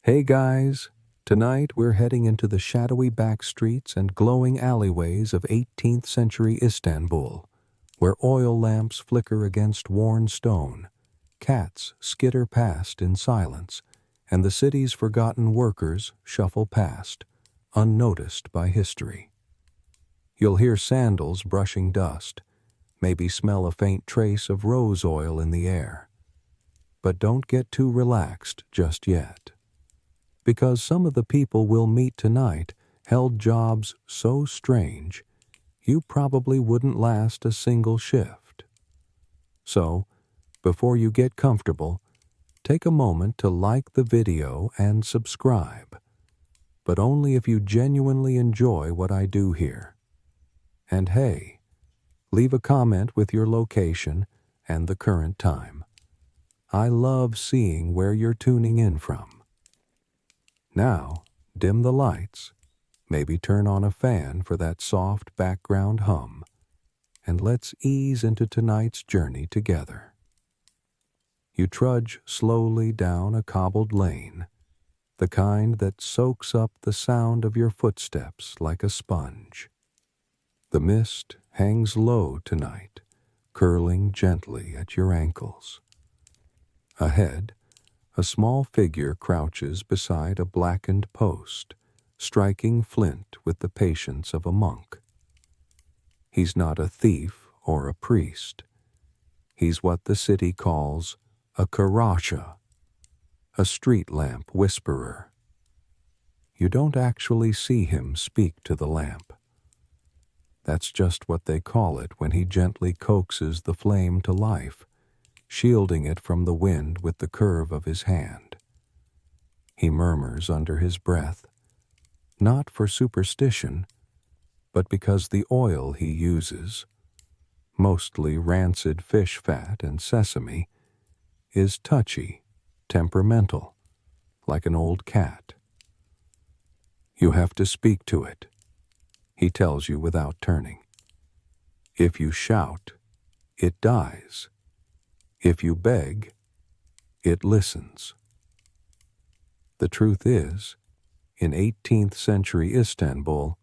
Hey guys, tonight we're heading into the shadowy back streets and glowing alleyways of 18th century Istanbul, where oil lamps flicker against worn stone, cats skitter past in silence, and the city's forgotten workers shuffle past, unnoticed by history. You'll hear sandals brushing dust, maybe smell a faint trace of rose oil in the air. But don't get too relaxed just yet, because some of the people we'll meet tonight held jobs so strange you probably wouldn't last a single shift. So, before you get comfortable, take a moment to like the video and subscribe, but only if you genuinely enjoy what I do here. And hey, leave a comment with your location and the current time. I love seeing where you're tuning in from. Now, dim the lights, maybe turn on a fan for that soft background hum, and let's ease into tonight's journey together. You trudge slowly down a cobbled lane, the kind that soaks up the sound of your footsteps like a sponge. The mist hangs low tonight, curling gently at your ankles. Ahead, a small figure crouches beside a blackened post, striking flint with the patience of a monk. He's not a thief or a priest. He's what the city calls a karasha, a street lamp whisperer. You don't actually see him speak to the lamp. That's just what they call it when he gently coaxes the flame to life, shielding it from the wind with the curve of his hand. He murmurs under his breath, not for superstition, but because the oil he uses, mostly rancid fish fat and sesame, is touchy, temperamental, like an old cat. You have to speak to it, he tells you without turning. If you shout, it dies. If you beg, it listens. The truth is, in 18th century Istanbul,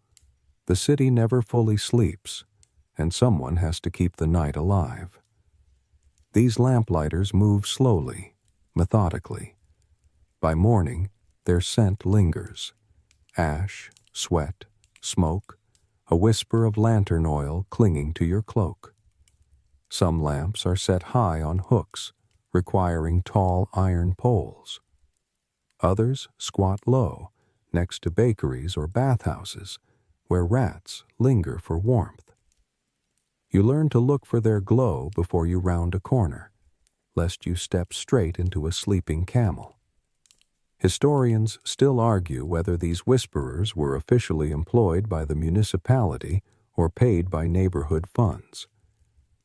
the city never fully sleeps, and someone has to keep the night alive. These lamplighters move slowly, methodically. By morning, their scent lingers. Ash, sweat, smoke, a whisper of lantern oil clinging to your cloak. Some lamps are set high on hooks, requiring tall iron poles. Others squat low, next to bakeries or bathhouses, where rats linger for warmth. You learn to look for their glow before you round a corner, lest you step straight into a sleeping camel. Historians still argue whether these whisperers were officially employed by the municipality or paid by neighborhood funds.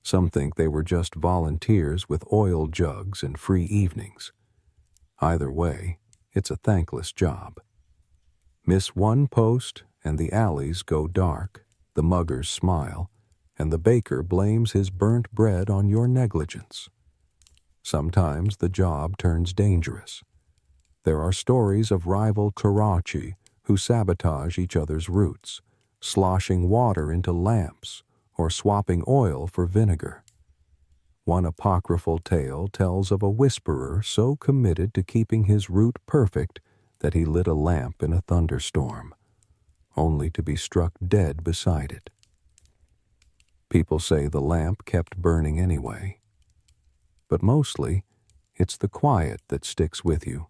Some think they were just volunteers with oil jugs and free evenings. Either way, it's a thankless job. Miss one post and the alleys go dark, the muggers smile, and the baker blames his burnt bread on your negligence. Sometimes the job turns dangerous. There are stories of rival karachi who sabotage each other's routes, sloshing water into lamps or swapping oil for vinegar. One apocryphal tale tells of a whisperer so committed to keeping his route perfect that he lit a lamp in a thunderstorm, only to be struck dead beside it. People say the lamp kept burning anyway, but mostly it's the quiet that sticks with you.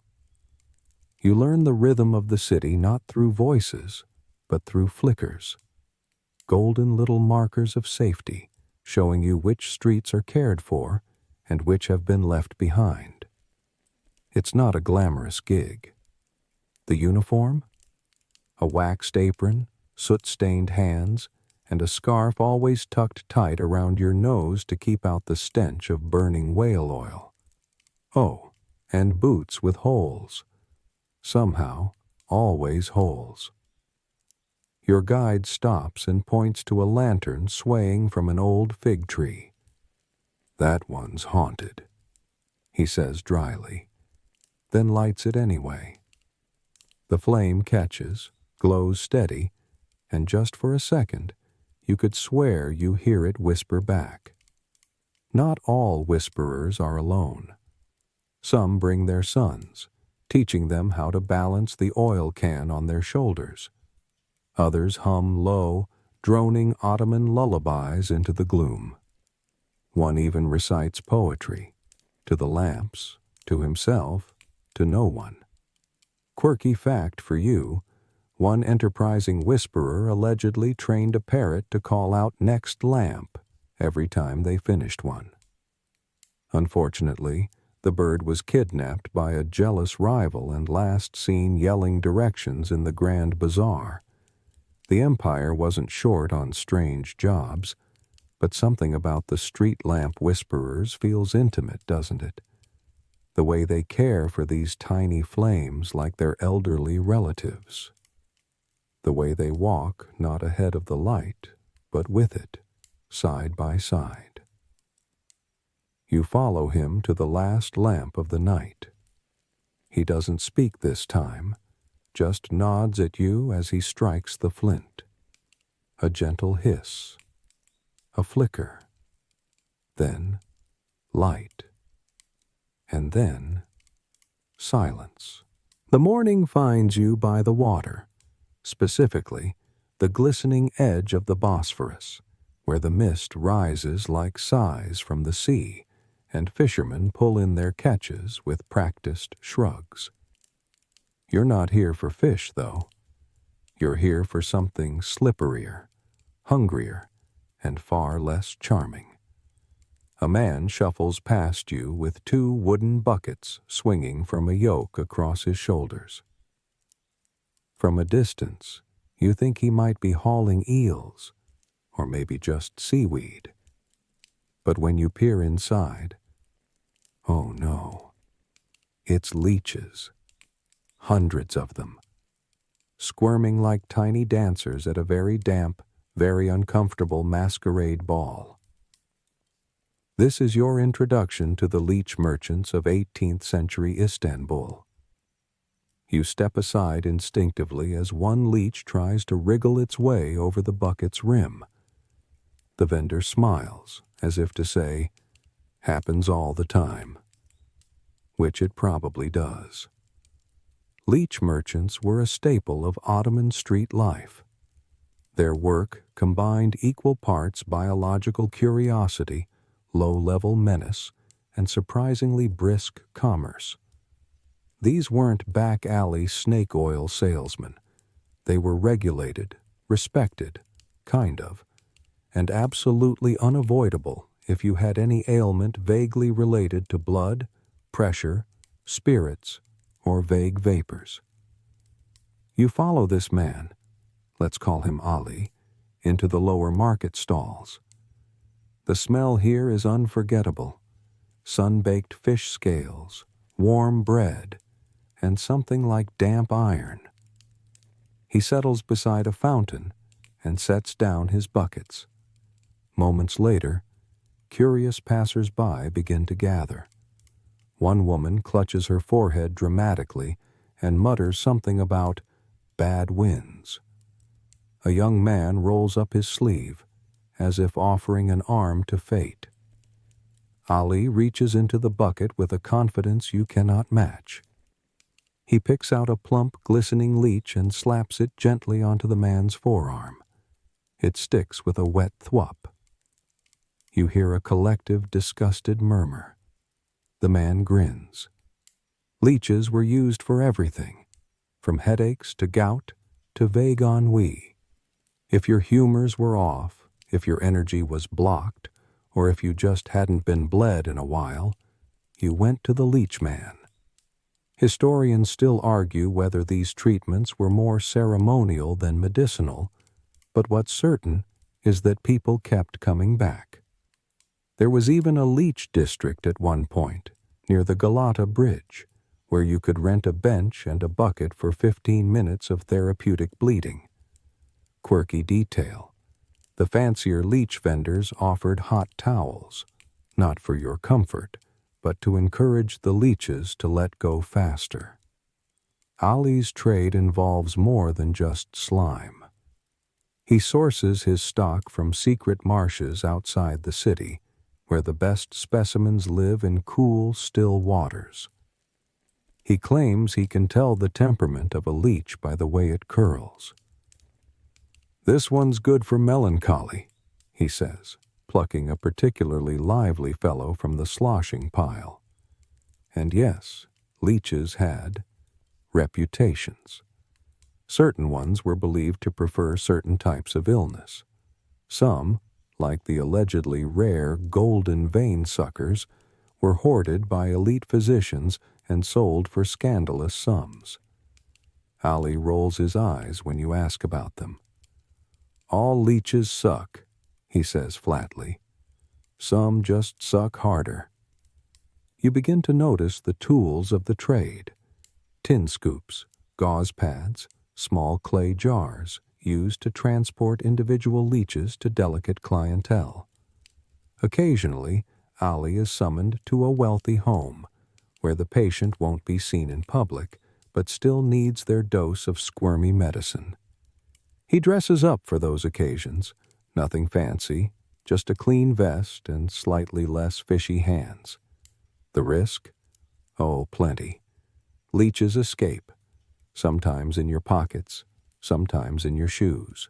You learn the rhythm of the city not through voices, but through flickers, golden little markers of safety, showing you which streets are cared for and which have been left behind. It's not a glamorous gig. The uniform? A waxed apron, soot-stained hands, and a scarf always tucked tight around your nose to keep out the stench of burning whale oil. Oh, and boots with holes. Somehow, always holes. Your guide stops and points to a lantern swaying from an old fig tree. "That one's haunted," he says dryly, then lights it anyway. The flame catches, glows steady, and just for a second, you could swear you hear it whisper back. Not all whisperers are alone. Some bring their sons, teaching them how to balance the oil can on their shoulders. Others hum low, droning Ottoman lullabies into the gloom. One even recites poetry, to the lamps, to himself, to no one. Quirky fact for you, one enterprising whisperer allegedly trained a parrot to call out "next lamp" every time they finished one. Unfortunately, the bird was kidnapped by a jealous rival and last seen yelling directions in the Grand Bazaar. The empire wasn't short on strange jobs, but something about the street lamp whisperers feels intimate, doesn't it? The way they care for these tiny flames like their elderly relatives. The way they walk not ahead of the light, but with it, side by side. You follow him to the last lamp of the night. He doesn't speak this time, just nods at you as he strikes the flint. A gentle hiss, a flicker, then light, and then silence. The morning finds you by the water, specifically the glistening edge of the Bosphorus, where the mist rises like sighs from the sea, and fishermen pull in their catches with practiced shrugs. You're not here for fish, though. You're here for something slipperier, hungrier, and far less charming. A man shuffles past you with 2 wooden buckets swinging from a yoke across his shoulders. From a distance, you think he might be hauling eels, or maybe just seaweed. But when you peer inside, oh no, it's leeches. Hundreds of them, squirming like tiny dancers at a very damp, very uncomfortable masquerade ball. This is your introduction to the leech merchants of 18th century Istanbul. You step aside instinctively as one leech tries to wriggle its way over the bucket's rim. The vendor smiles, as if to say, "Happens all the time," which it probably does. Leech merchants were a staple of Ottoman street life. Their work combined equal parts biological curiosity, low-level menace, and surprisingly brisk commerce. These weren't back-alley snake oil salesmen. They were regulated, respected, kind of, and absolutely unavoidable if you had any ailment vaguely related to blood, pressure, spirits, or vague vapors. You follow this man, let's call him Ali, into the lower market stalls. The smell here is unforgettable. Sun-baked fish scales, warm bread, and something like damp iron. He settles beside a fountain and sets down his buckets. Moments later, curious passers-by begin to gather. One woman clutches her forehead dramatically and mutters something about bad winds. A young man rolls up his sleeve, as if offering an arm to fate. Ali reaches into the bucket with a confidence you cannot match. He picks out a plump, glistening leech and slaps it gently onto the man's forearm. It sticks with a wet thwop. You hear a collective, disgusted murmur. The man grins. Leeches were used for everything, from headaches to gout to vague ennui. If your humors were off, if your energy was blocked, or if you just hadn't been bled in a while, you went to the leech man. Historians still argue whether these treatments were more ceremonial than medicinal, but what's certain is that people kept coming back. There was even a leech district at one point, near the Galata Bridge, where you could rent a bench and a bucket for 15 minutes of therapeutic bleeding. Quirky detail: the fancier leech vendors offered hot towels, not for your comfort, but to encourage the leeches to let go faster. Ali's trade involves more than just slime. He sources his stock from secret marshes outside the city, where the best specimens live in cool, still waters. He claims he can tell the temperament of a leech by the way it curls. "This one's good for melancholy," he says, plucking a particularly lively fellow from the sloshing pile. And yes, leeches had reputations. Certain ones were believed to prefer certain types of illness. Some, like the allegedly rare golden vein suckers, were hoarded by elite physicians and sold for scandalous sums. Ali rolls his eyes when you ask about them. "All leeches suck," he says flatly. "Some just suck harder." You begin to notice the tools of the trade: tin scoops, gauze pads, small clay jars used to transport individual leeches to delicate clientele. Occasionally, Ali is summoned to a wealthy home, where the patient won't be seen in public, but still needs their dose of squirmy medicine. He dresses up for those occasions, nothing fancy, just a clean vest and slightly less fishy hands. The risk? Oh, plenty. Leeches escape, sometimes in your pockets, sometimes in your shoes.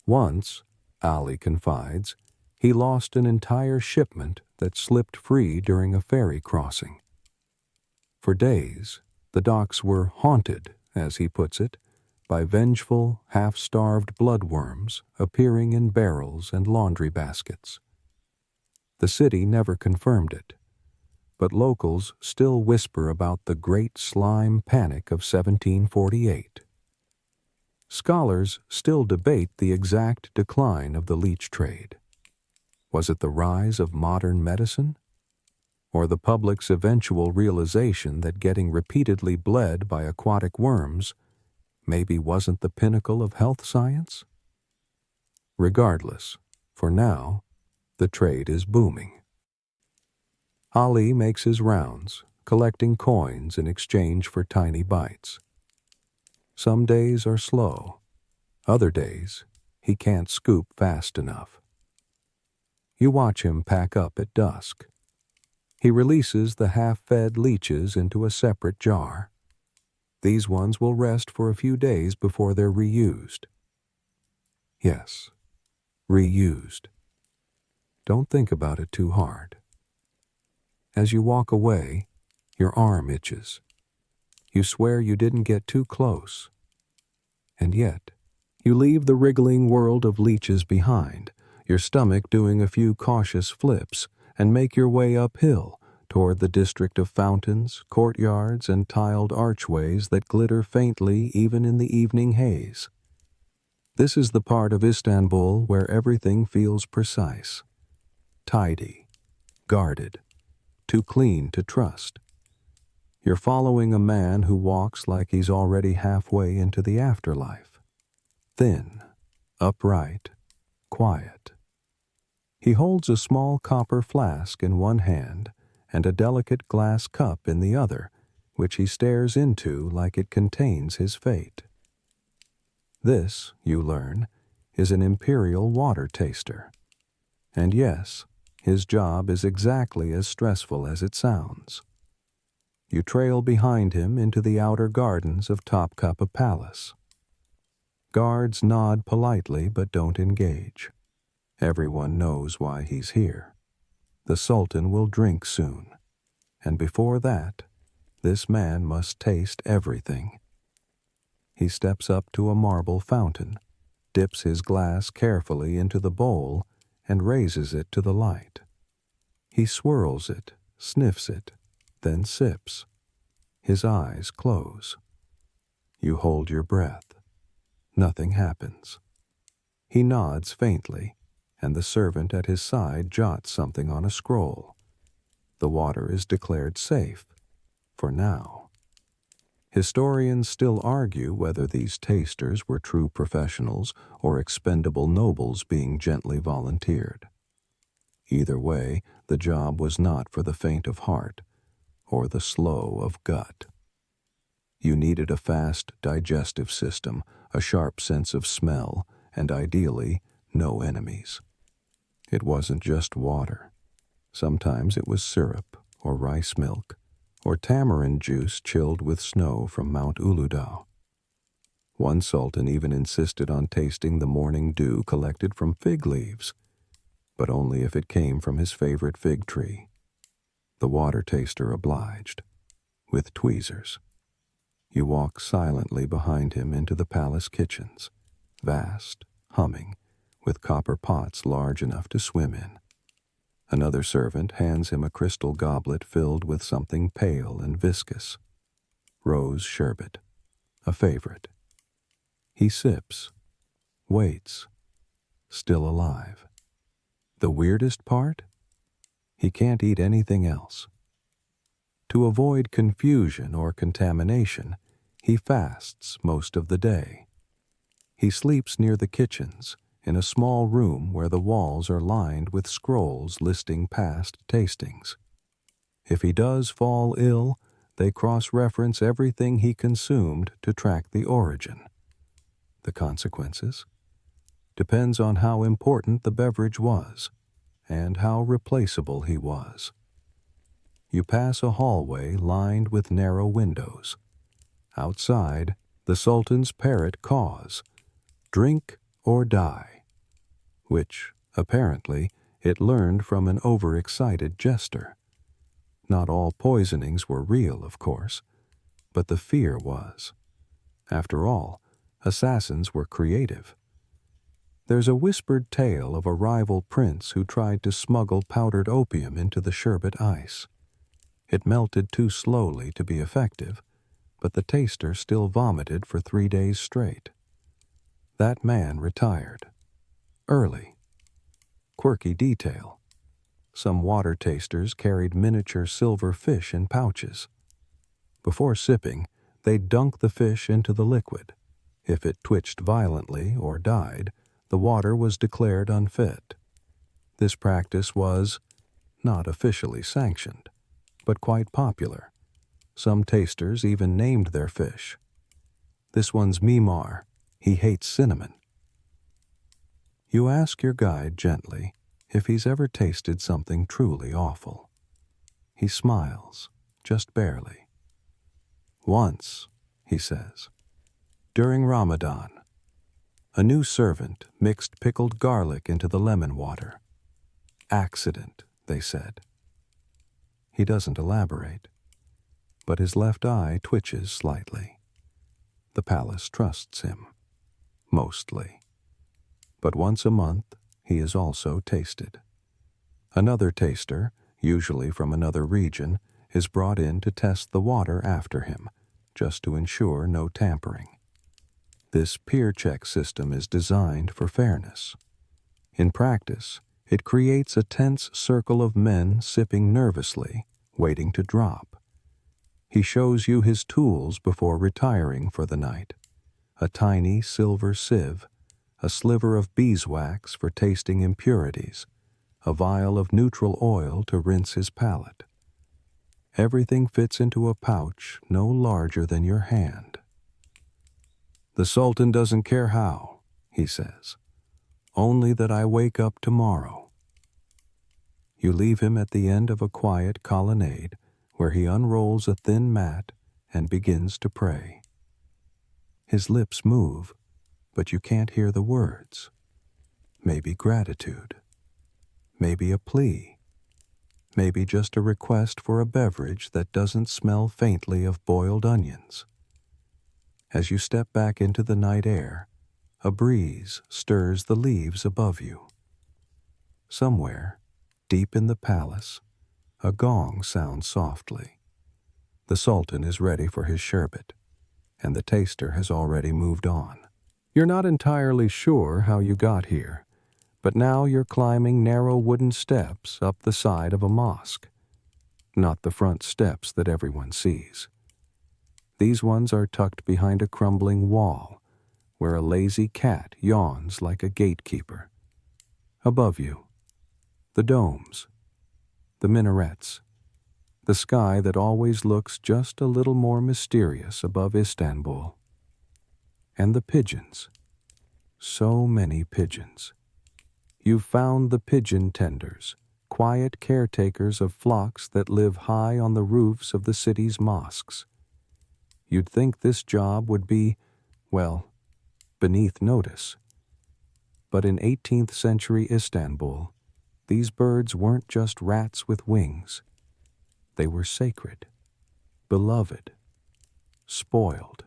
Once, Ali confides, he lost an entire shipment that slipped free during a ferry crossing. For days, the docks were haunted, as he puts it, by vengeful, half-starved bloodworms appearing in barrels and laundry baskets. The city never confirmed it, but locals still whisper about the Great Slime Panic of 1748. Scholars still debate the exact decline of the leech trade. Was it the rise of modern medicine? Or the public's eventual realization that getting repeatedly bled by aquatic worms maybe wasn't the pinnacle of health science? Regardless, for now, the trade is booming. Ali makes his rounds, collecting coins in exchange for tiny bites. Some days are slow. Other days, he can't scoop fast enough. You watch him pack up at dusk. He releases the half-fed leeches into a separate jar. These ones will rest for a few days before they're reused. Yes, reused. Don't think about it too hard. As you walk away, your arm itches. You swear you didn't get too close. And yet, you leave the wriggling world of leeches behind, your stomach doing a few cautious flips, and make your way uphill toward the district of fountains, courtyards, and tiled archways that glitter faintly even in the evening haze. This is the part of Istanbul where everything feels precise, tidy, guarded, too clean to trust. You're following a man who walks like he's already halfway into the afterlife. Thin, upright, quiet. He holds a small copper flask in one hand and a delicate glass cup in the other, which he stares into like it contains his fate. This, you learn, is an imperial water taster. And yes, his job is exactly as stressful as it sounds. You trail behind him into the outer gardens of Topkapi Palace. Guards nod politely but don't engage. Everyone knows why he's here. The Sultan will drink soon, and before that, this man must taste everything. He steps up to a marble fountain, dips his glass carefully into the bowl, and raises it to the light. He swirls it, sniffs it, then sips. His eyes close. You hold your breath. Nothing happens. He nods faintly, and the servant at his side jots something on a scroll. The water is declared safe, for now. Historians still argue whether these tasters were true professionals or expendable nobles being gently volunteered. Either way, the job was not for the faint of heart or the slow of gut. You needed a fast digestive system, a sharp sense of smell, and ideally, no enemies. It wasn't just water. Sometimes it was syrup, or rice milk, or tamarind juice chilled with snow from Mount Uludağ. One sultan even insisted on tasting the morning dew collected from fig leaves, but only if it came from his favorite fig tree. The water taster obliged, with tweezers. You walk silently behind him into the palace kitchens, vast, humming, with copper pots large enough to swim in. Another servant hands him a crystal goblet filled with something pale and viscous. Rose sherbet, a favorite. He sips, waits, still alive. The weirdest part? He can't eat anything else. To avoid confusion or contamination, he fasts most of the day. He sleeps near the kitchens, in a small room where the walls are lined with scrolls listing past tastings. If he does fall ill, they cross-reference everything he consumed to track the origin. The consequences? Depends on how important the beverage was, and how replaceable he was. You pass a hallway lined with narrow windows. Outside, the Sultan's parrot caws, "Drink or die," which, apparently, it learned from an overexcited jester. Not all poisonings were real, of course, but the fear was. After all, assassins were creative. There's a whispered tale of a rival prince who tried to smuggle powdered opium into the sherbet ice. It melted too slowly to be effective, but the taster still vomited for 3 days straight. That man retired. Early. Quirky detail. Some water tasters carried miniature silver fish in pouches. Before sipping, they'd dunk the fish into the liquid. If it twitched violently or died, the water was declared unfit. This practice was not officially sanctioned, but quite popular. Some tasters even named their fish. This one's Mimar. He hates cinnamon. You ask your guide gently if he's ever tasted something truly awful. He smiles, just barely. "Once," he says, "during Ramadan. A new servant mixed pickled garlic into the lemon water. Accident, they said." He doesn't elaborate, but his left eye twitches slightly. The palace trusts him, mostly. But once a month, he is also tasted. Another taster, usually from another region, is brought in to test the water after him, just to ensure no tampering. This peer check system is designed for fairness. In practice, it creates a tense circle of men sipping nervously, waiting to drop. He shows you his tools before retiring for the night. A tiny silver sieve, a sliver of beeswax for tasting impurities, a vial of neutral oil to rinse his palate. Everything fits into a pouch no larger than your hand. "The Sultan doesn't care how," he says. "Only that I wake up tomorrow." You leave him at the end of a quiet colonnade where he unrolls a thin mat and begins to pray. His lips move, but you can't hear the words. Maybe gratitude. Maybe a plea. Maybe just a request for a beverage that doesn't smell faintly of boiled onions. As you step back into the night air, a breeze stirs the leaves above you. Somewhere, deep in the palace, a gong sounds softly. The Sultan is ready for his sherbet, and the taster has already moved on. You're not entirely sure how you got here, but now you're climbing narrow wooden steps up the side of a mosque. Not the front steps that everyone sees. These ones are tucked behind a crumbling wall, where a lazy cat yawns like a gatekeeper. Above you, the domes, the minarets, the sky that always looks just a little more mysterious above Istanbul. And the pigeons. So many pigeons. You've found the pigeon tenders, quiet caretakers of flocks that live high on the roofs of the city's mosques. You'd think this job would be, well, beneath notice. But in 18th century Istanbul, these birds weren't just rats with wings. They were sacred, beloved, spoiled.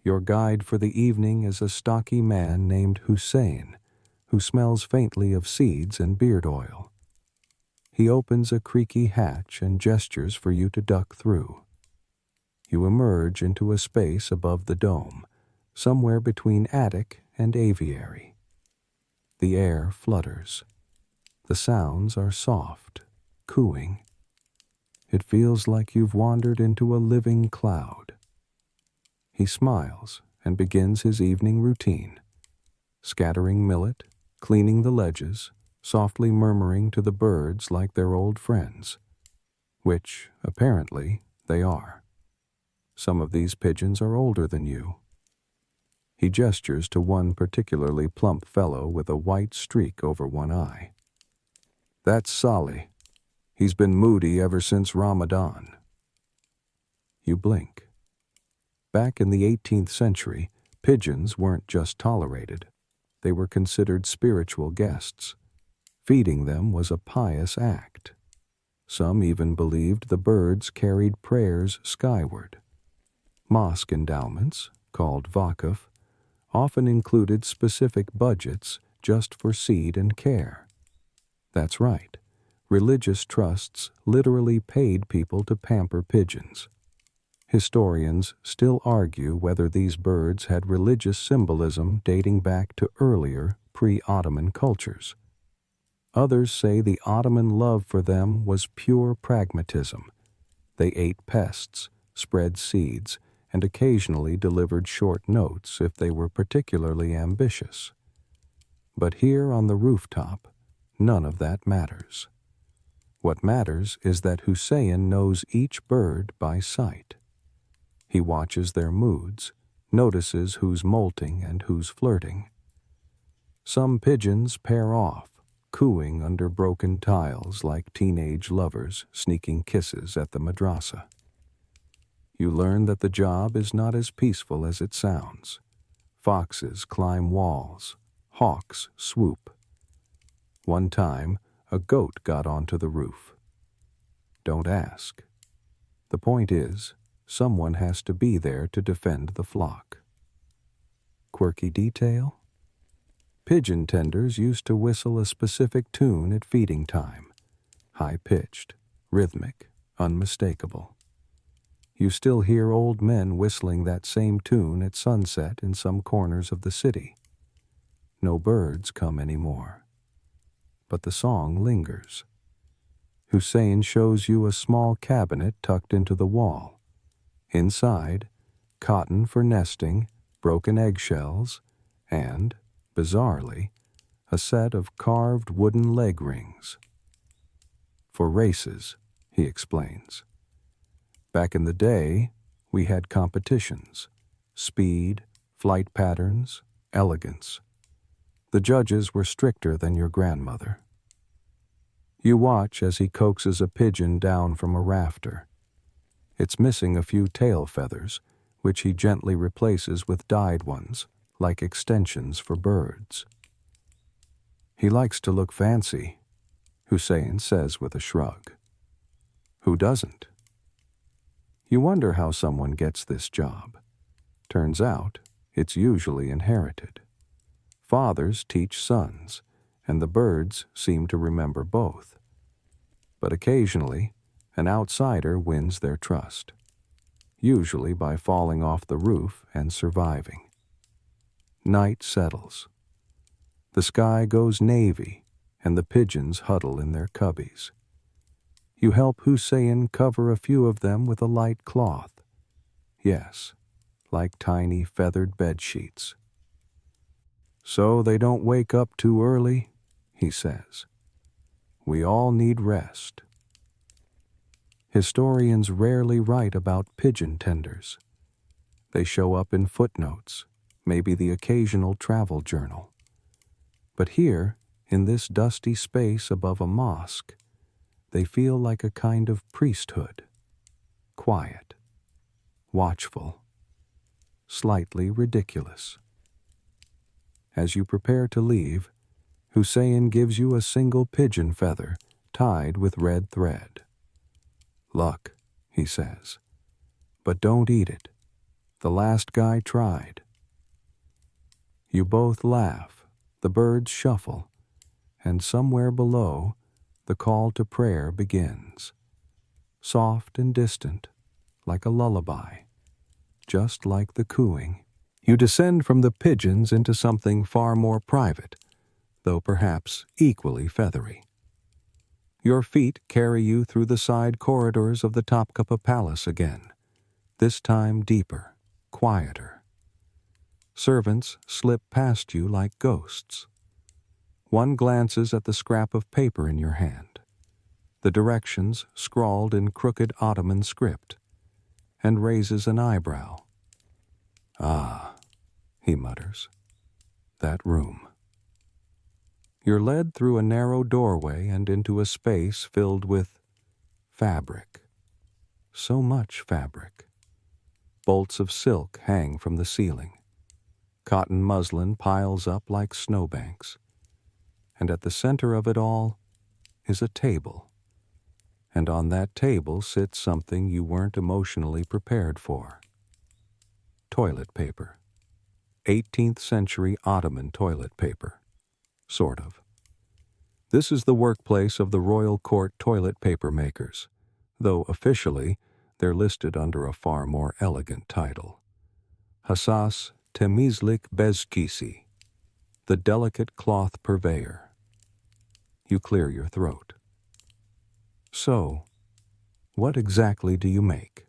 Your guide for the evening is a stocky man named Hussein, who smells faintly of seeds and beard oil. He opens a creaky hatch and gestures for you to duck through. You emerge into a space above the dome, somewhere between attic and aviary. The air flutters. The sounds are soft, cooing. It feels like you've wandered into a living cloud. He smiles and begins his evening routine, scattering millet, cleaning the ledges, softly murmuring to the birds like they're old friends, which, apparently, they are. Some of these pigeons are older than you. He gestures to one particularly plump fellow with a white streak over one eye. That's Salih. He's been moody ever since Ramadan. You blink. Back in the 18th century, pigeons weren't just tolerated. They were considered spiritual guests. Feeding them was a pious act. Some even believed the birds carried prayers skyward. Mosque endowments, called vakaf, often included specific budgets just for seed and care. That's right. Religious trusts literally paid people to pamper pigeons. Historians still argue whether these birds had religious symbolism dating back to earlier, pre-Ottoman cultures. Others say the Ottoman love for them was pure pragmatism. They ate pests, spread seeds, and occasionally delivered short notes if they were particularly ambitious. But here on the rooftop, none of that matters. What matters is that Hussein knows each bird by sight. He watches their moods, notices who's molting and who's flirting. Some pigeons pair off, cooing under broken tiles like teenage lovers sneaking kisses at the madrasa. You learn that the job is not as peaceful as it sounds. Foxes climb walls, hawks swoop. One time, a goat got onto the roof. Don't ask. The point is, someone has to be there to defend the flock. Quirky detail? Pigeon tenders used to whistle a specific tune at feeding time. High-pitched, rhythmic, unmistakable. You still hear old men whistling that same tune at sunset in some corners of the city. No birds come anymore. But the song lingers. Hussein shows you a small cabinet tucked into the wall. Inside, cotton for nesting, broken eggshells, and, bizarrely, a set of carved wooden leg rings. For races, he explains. Back in the day, we had competitions. Speed, flight patterns, elegance. The judges were stricter than your grandmother. You watch as he coaxes a pigeon down from a rafter. It's missing a few tail feathers, which he gently replaces with dyed ones, like extensions for birds. He likes to look fancy, Hussein says with a shrug. Who doesn't? You wonder how someone gets this job. Turns out, it's usually inherited. Fathers teach sons, and the birds seem to remember both. But occasionally, an outsider wins their trust, usually by falling off the roof and surviving. Night settles. The sky goes navy, and the pigeons huddle in their cubbies. You help Hussein cover a few of them with a light cloth. Yes, like tiny feathered bed sheets. So they don't wake up too early, he says. We all need rest. Historians rarely write about pigeon tenders. They show up in footnotes, maybe the occasional travel journal. But here, in this dusty space above a mosque, they feel like a kind of priesthood, quiet, watchful, slightly ridiculous. As you prepare to leave, Hussein gives you a single pigeon feather tied with red thread. "Luck," he says, "but don't eat it. The last guy tried." You both laugh, the birds shuffle, and somewhere below, the call to prayer begins. Soft and distant, like a lullaby, just like the cooing. You descend from the pigeons into something far more private, though perhaps equally feathery. Your feet carry you through the side corridors of the Topkapi Palace again, this time deeper, quieter. Servants slip past you like ghosts. One glances at the scrap of paper in your hand, the directions scrawled in crooked Ottoman script, and raises an eyebrow. "Ah," he mutters, "that room." You're led through a narrow doorway and into a space filled with fabric. So much fabric. Bolts of silk hang from the ceiling. Cotton muslin piles up like snowbanks. And at the center of it all is a table. And on that table sits something you weren't emotionally prepared for. Toilet paper. 18th century Ottoman toilet paper. Sort of. This is the workplace of the royal court toilet paper makers, though officially they're listed under a far more elegant title. Hassas Temizlik Bezkisi, the delicate cloth purveyor. You clear your throat. So, what exactly do you make?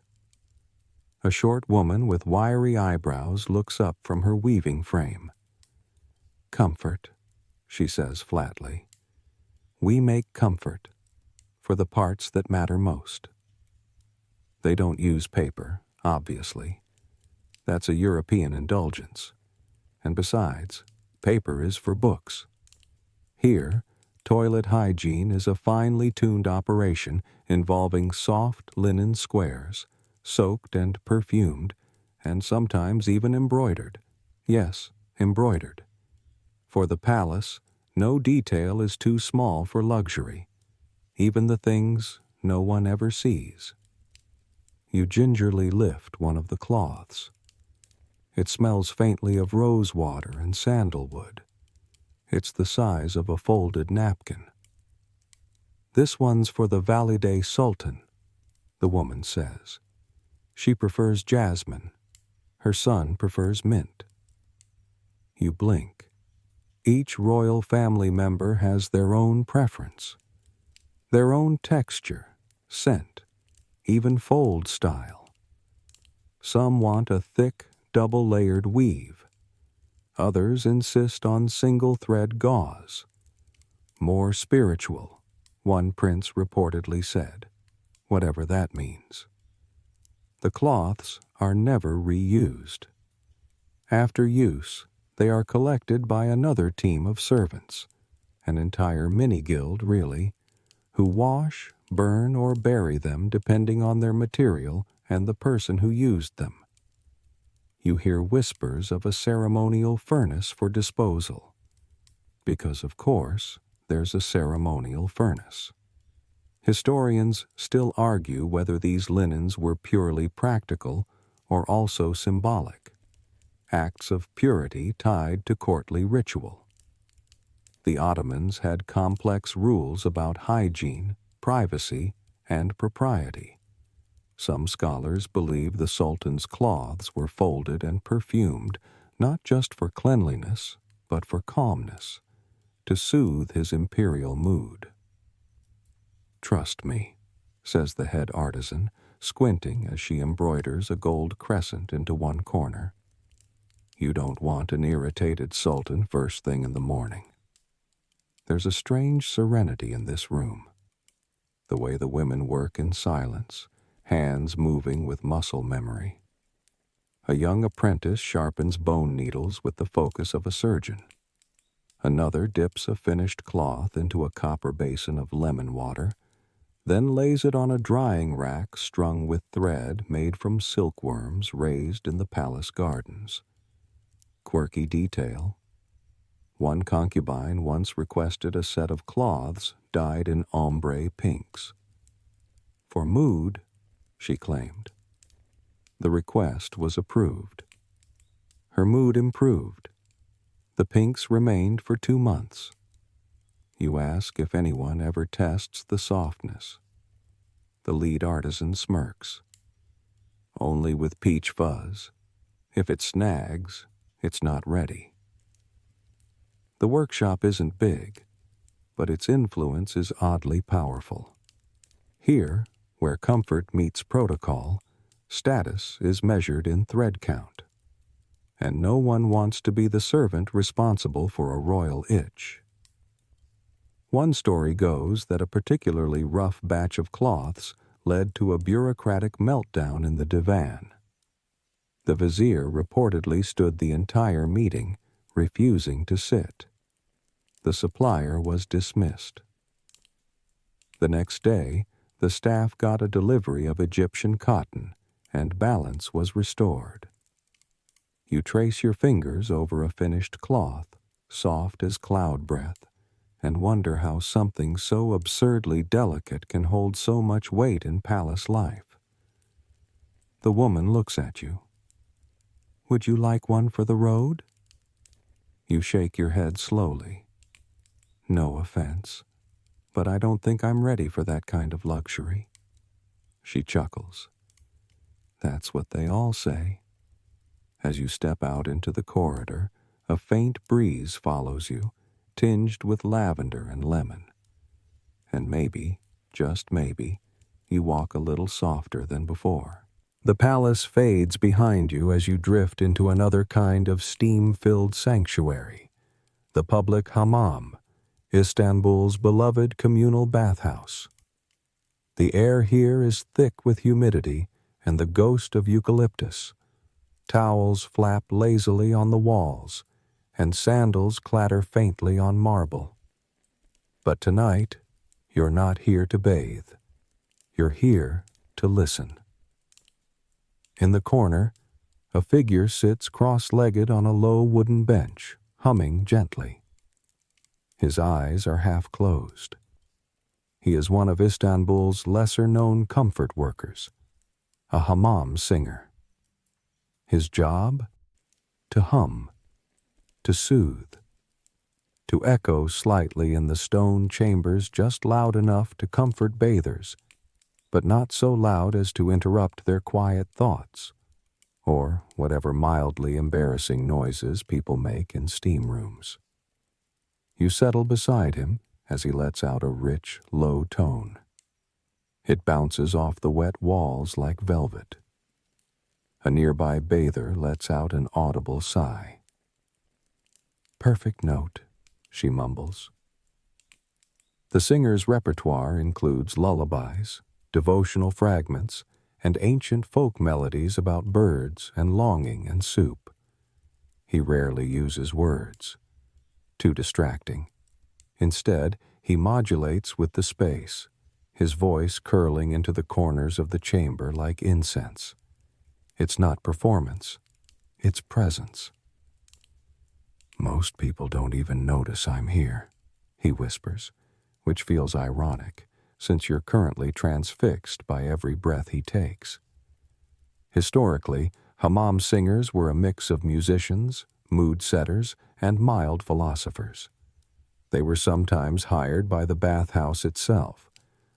A short woman with wiry eyebrows looks up from her weaving frame. "Comfort," she says flatly. "We make comfort for the parts that matter most." They don't use paper, obviously. That's a European indulgence. And besides, paper is for books. Here, toilet hygiene is a finely tuned operation involving soft linen squares, soaked and perfumed, and sometimes even embroidered. Yes, embroidered. For the palace, no detail is too small for luxury, even the things no one ever sees. You gingerly lift one of the cloths. It smells faintly of rose water and sandalwood. It's the size of a folded napkin. "This one's for the Valide Sultan," the woman says. "She prefers jasmine. Her son prefers mint." You blink. Each royal family member has their own preference, their own texture, scent, even fold style. Some want a thick, double-layered weave. Others insist on single-thread gauze. "More spiritual," one prince reportedly said, whatever that means. The cloths are never reused. After use, they are collected by another team of servants, an entire mini-guild, really, who wash, burn, or bury them depending on their material and the person who used them. You hear whispers of a ceremonial furnace for disposal. Because, of course, there's a ceremonial furnace. Historians still argue whether these linens were purely practical or also symbolic, acts of purity tied to courtly ritual. The Ottomans had complex rules about hygiene, privacy, and propriety. Some scholars believe the Sultan's cloths were folded and perfumed not just for cleanliness, but for calmness, to soothe his imperial mood. "Trust me," says the head artisan, squinting as she embroiders a gold crescent into one corner. "You don't want an irritated sultan first thing in the morning." There's a strange serenity in this room. the way the women work in silence, hands moving with muscle memory. A young apprentice sharpens bone needles with the focus of a surgeon. Another dips a finished cloth into a copper basin of lemon water, then lays it on a drying rack strung with thread made from silkworms raised in the palace gardens. Quirky detail. One concubine once requested a set of cloths dyed in ombre pinks. For mood, she claimed. The request was approved. Her mood improved. The pinks remained for 2 months. You ask if anyone ever tests the softness. The lead artisan smirks. Only with peach fuzz. If it snags, it's not ready. The workshop isn't big, but its influence is oddly powerful. Here, where comfort meets protocol, status is measured in thread count. And no one wants to be the servant responsible for a royal itch. One story goes that a particularly rough batch of cloths led to a bureaucratic meltdown in the divan. The vizier reportedly stood the entire meeting, refusing to sit. The supplier was dismissed. The next day, the staff got a delivery of Egyptian cotton, and balance was restored. You trace your fingers over a finished cloth, soft as cloud breath, and wonder how something so absurdly delicate can hold so much weight in palace life. The woman looks at you. Would you like one for the road? You shake your head slowly. No offense, but I don't think I'm ready for that kind of luxury. She chuckles. That's what they all say. As you step out into the corridor, a faint breeze follows you, tinged with lavender and lemon. And maybe, just maybe, you walk a little softer than before. The palace fades behind you as you drift into another kind of steam-filled sanctuary, the public hammam, Istanbul's beloved communal bathhouse. The air here is thick with humidity and the ghost of eucalyptus. Towels flap lazily on the walls, and sandals clatter faintly on marble. But tonight, you're not here to bathe. You're here to listen. In the corner, a figure sits cross-legged on a low wooden bench, humming gently. His eyes are half closed. He is one of Istanbul's lesser-known comfort workers, a hammam singer. His job? To hum, to soothe, to echo slightly in the stone chambers just loud enough to comfort bathers, but not so loud as to interrupt their quiet thoughts, or whatever mildly embarrassing noises people make in steam rooms. You settle beside him as he lets out a rich, low tone. It bounces off the wet walls like velvet. A nearby bather lets out an audible sigh. Perfect note, she mumbles. The singer's repertoire includes lullabies, devotional fragments, and ancient folk melodies about birds and longing and soup. He rarely uses words. Too distracting. Instead, he modulates with the space, his voice curling into the corners of the chamber like incense. It's not performance, it's presence. Most people don't even notice I'm here, he whispers, which feels ironic, since you're currently transfixed by every breath he takes. Historically, hammam singers were a mix of musicians, mood setters, and mild philosophers. They were sometimes hired by the bathhouse itself,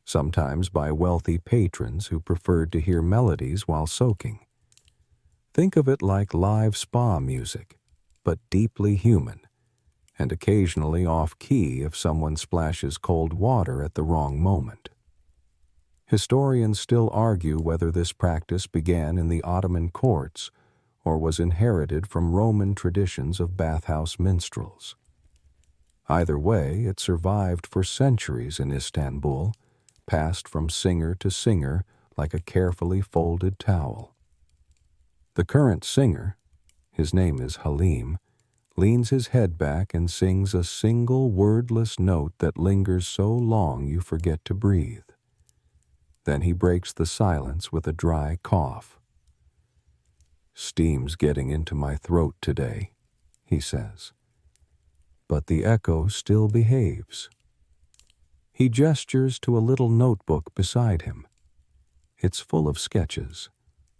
sometimes by wealthy patrons who preferred to hear melodies while soaking. Think of it like live spa music, but deeply human, and occasionally off-key if someone splashes cold water at the wrong moment. Historians still argue whether this practice began in the Ottoman courts or was inherited from Roman traditions of bathhouse minstrels. Either way, it survived for centuries in Istanbul, passed from singer to singer like a carefully folded towel. The current singer, his name is Halim, leans his head back and sings a single wordless note that lingers so long you forget to breathe. Then he breaks the silence with a dry cough. "Steam's getting into my throat today," he says. But the echo still behaves. He gestures to a little notebook beside him. It's full of sketches,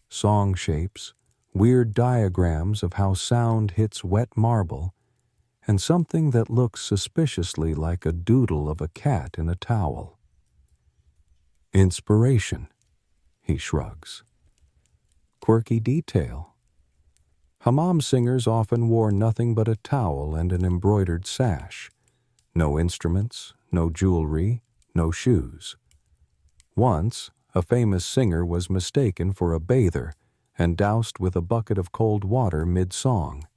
song shapes, weird diagrams of how sound hits wet marble, and something that looks suspiciously like a doodle of a cat in a towel. "Inspiration," he shrugs. "Quirky detail." Hammam singers often wore nothing but a towel and an embroidered sash. No instruments, no jewelry, no shoes. Once, a famous singer was mistaken for a bather and doused with a bucket of cold water mid-song.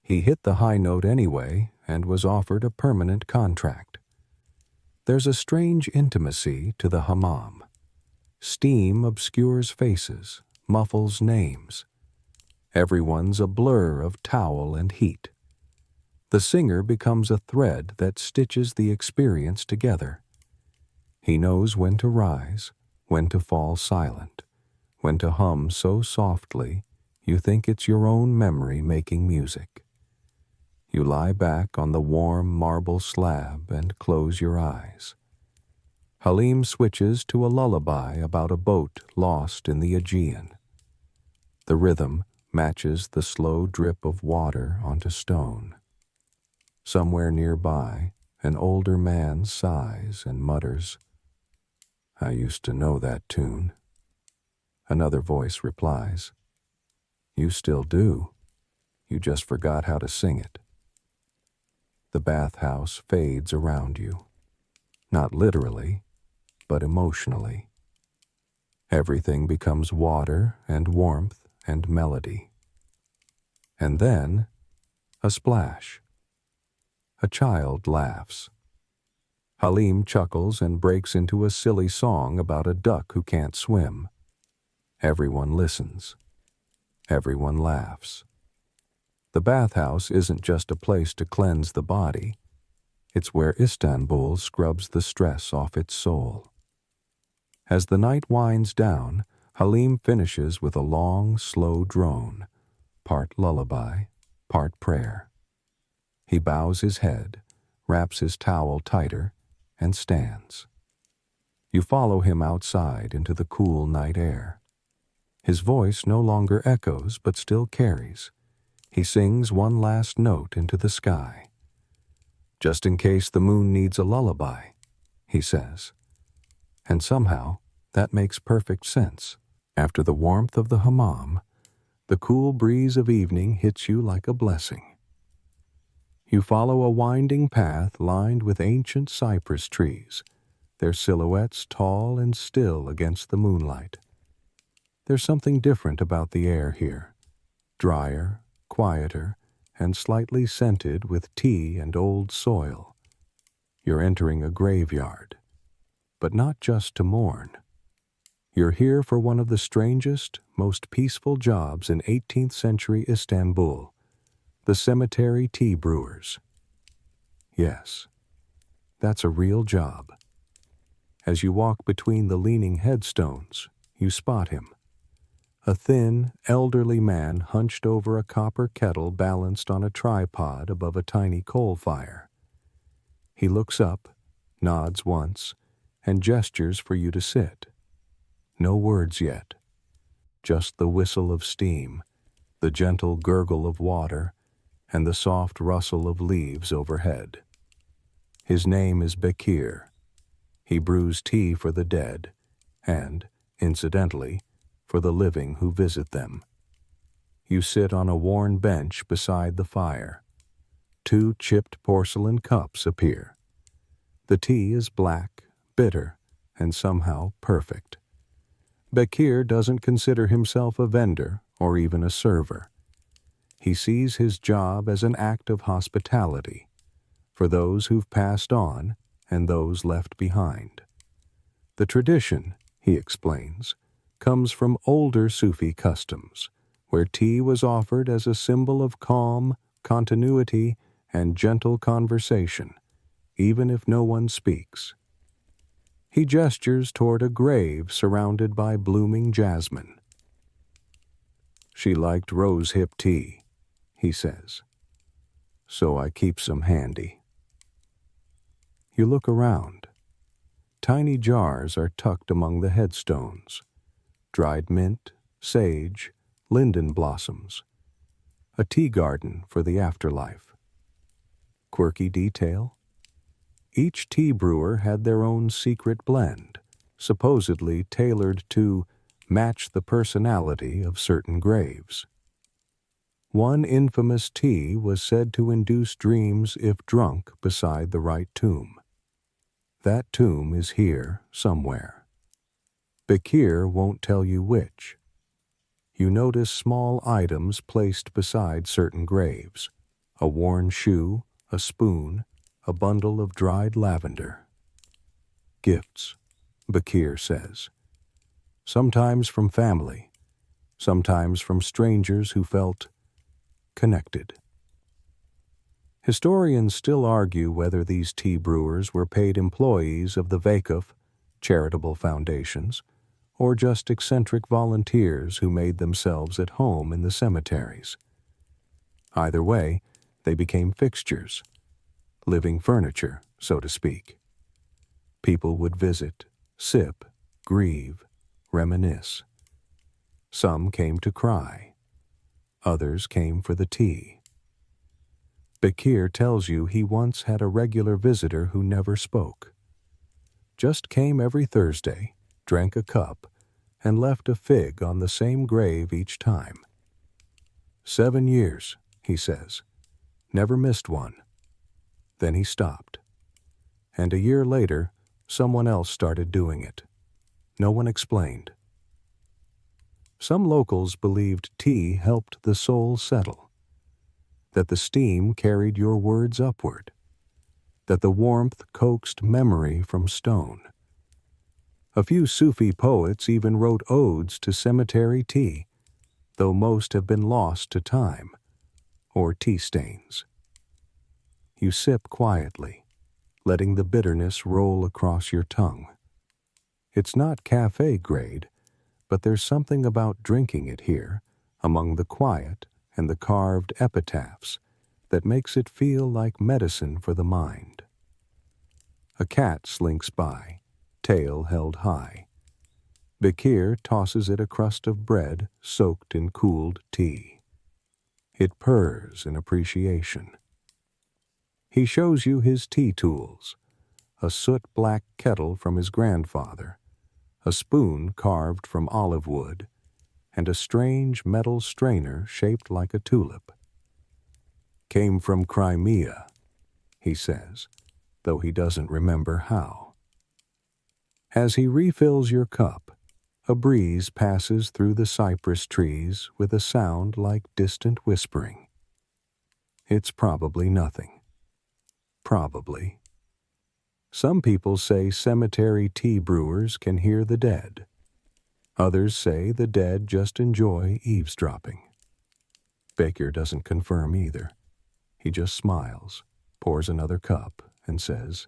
He hit the high note anyway and was offered a permanent contract. There's a strange intimacy to the hammam. Steam obscures faces, muffles names. Everyone's a blur of towel and heat. The singer becomes a thread that stitches the experience together. He knows when to rise, when to fall silent, when to hum so softly you think it's your own memory making music. You lie back on the warm marble slab and close your eyes. Halim switches to a lullaby about a boat lost in the Aegean. The rhythm matches the slow drip of water onto stone. Somewhere nearby, an older man sighs and mutters, "I used to know that tune." Another voice replies, "You still do. You just forgot how to sing it." The bathhouse fades around you, not literally, but emotionally. Everything becomes water and warmth and melody. And then, a splash. A child laughs. Halim chuckles and breaks into a silly song about a duck who can't swim. Everyone listens. Everyone laughs. The bathhouse isn't just a place to cleanse the body. It's where Istanbul scrubs the stress off its soul. As the night winds down, Halim finishes with a long, slow drone, part lullaby, part prayer. He bows his head, wraps his towel tighter, and stands. You follow him outside into the cool night air. His voice no longer echoes but still carries. He sings one last note into the sky. "Just in case the moon needs a lullaby," he says. And somehow, that makes perfect sense. After the warmth of the hammam, the cool breeze of evening hits you like a blessing. You follow a winding path lined with ancient cypress trees, their silhouettes tall and still against the moonlight. There's something different about the air here, drier, quieter, and slightly scented with tea and old soil. You're entering a graveyard, but not just to mourn. You're here for one of the strangest, most peaceful jobs in 18th century Istanbul, the cemetery tea brewers. Yes, that's a real job. As you walk between the leaning headstones, you spot him. A thin, elderly man hunched over a copper kettle balanced on a tripod above a tiny coal fire. He looks up, nods once, and gestures for you to sit. No words yet, just the whistle of steam, the gentle gurgle of water, and the soft rustle of leaves overhead. His name is Bekir. He brews tea for the dead, and, incidentally, for the living who visit them. You sit on a worn bench beside the fire. 2 chipped porcelain cups appear. The tea is black, bitter, and somehow perfect. Bekir doesn't consider himself a vendor or even a server. He sees his job as an act of hospitality for those who've passed on and those left behind. The tradition, he explains, comes from older Sufi customs, where tea was offered as a symbol of calm, continuity, and gentle conversation, even if no one speaks. He gestures toward a grave surrounded by blooming jasmine. "She liked rose-hip tea," he says, "so I keep some handy." You look around. Tiny jars are tucked among the headstones. Dried mint, sage, linden blossoms. A tea garden for the afterlife. Quirky detail? Each tea brewer had their own secret blend, supposedly tailored to match the personality of certain graves. One infamous tea was said to induce dreams if drunk beside the right tomb. That tomb is here somewhere. Bekir won't tell you which. You notice small items placed beside certain graves: a worn shoe, a spoon, a bundle of dried lavender. Gifts, Bekir says. Sometimes from family, sometimes from strangers who felt connected. Historians still argue whether these tea brewers were paid employees of the Vakuf, charitable foundations, or just eccentric volunteers who made themselves at home in the cemeteries. Either way, they became fixtures, living furniture, so to speak. People would visit, sip, grieve, reminisce. Some came to cry. Others came for the tea. Bekir tells you he once had a regular visitor who never spoke. Just came every Thursday, drank a cup, and left a fig on the same grave each time. 7 years, he says. Never missed one. Then he stopped. And a year later, someone else started doing it. No one explained. Some locals believed tea helped the soul settle, that the steam carried your words upward, that the warmth coaxed memory from stone. A few Sufi poets even wrote odes to cemetery tea, though most have been lost to time or tea stains. You sip quietly, letting the bitterness roll across your tongue. It's not cafe grade, but there's something about drinking it here, among the quiet and the carved epitaphs, that makes it feel like medicine for the mind. A cat slinks by, tail held high. Bekir tosses it a crust of bread soaked in cooled tea. It purrs in appreciation. He shows you his tea tools: a soot-black kettle from his grandfather, a spoon carved from olive wood, and a strange metal strainer shaped like a tulip. Came from Crimea, he says, though he doesn't remember how. As he refills your cup, a breeze passes through the cypress trees with a sound like distant whispering. It's probably nothing. Probably. Some people say cemetery tea brewers can hear the dead. Others say the dead just enjoy eavesdropping. Bekir doesn't confirm either. He just smiles, pours another cup, and says,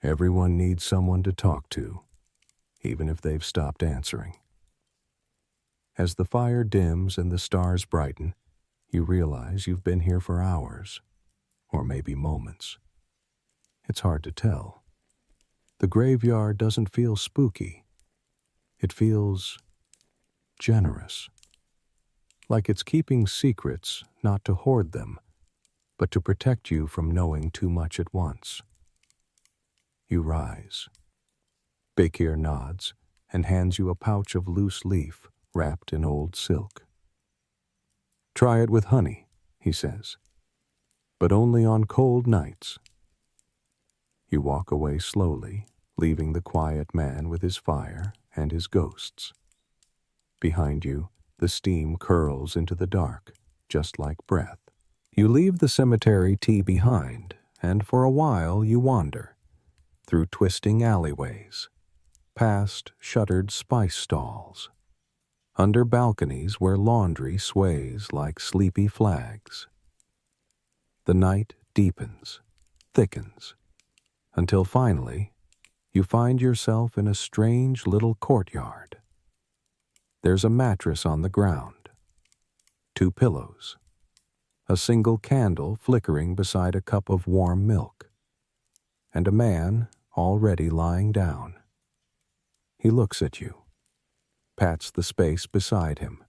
"Everyone needs someone to talk to, even if they've stopped answering." As the fire dims and the stars brighten, you realize you've been here for hours, or maybe moments. It's hard to tell. The graveyard doesn't feel spooky. It feels generous, like it's keeping secrets not to hoard them, but to protect you from knowing too much at once. You rise. Bekir nods and hands you a pouch of loose leaf wrapped in old silk. "Try it with honey," he says, "but only on cold nights." You walk away slowly, leaving the quiet man with his fire and his ghosts. Behind you, the steam curls into the dark, just like breath. You leave the cemetery tea behind, and for a while you wander, through twisting alleyways, past shuttered spice stalls, under balconies where laundry sways like sleepy flags. The night deepens, thickens, until finally you find yourself in a strange little courtyard. There's a mattress on the ground, 2 pillows, a single candle flickering beside a cup of warm milk, and a man already lying down. He looks at you, pats the space beside him,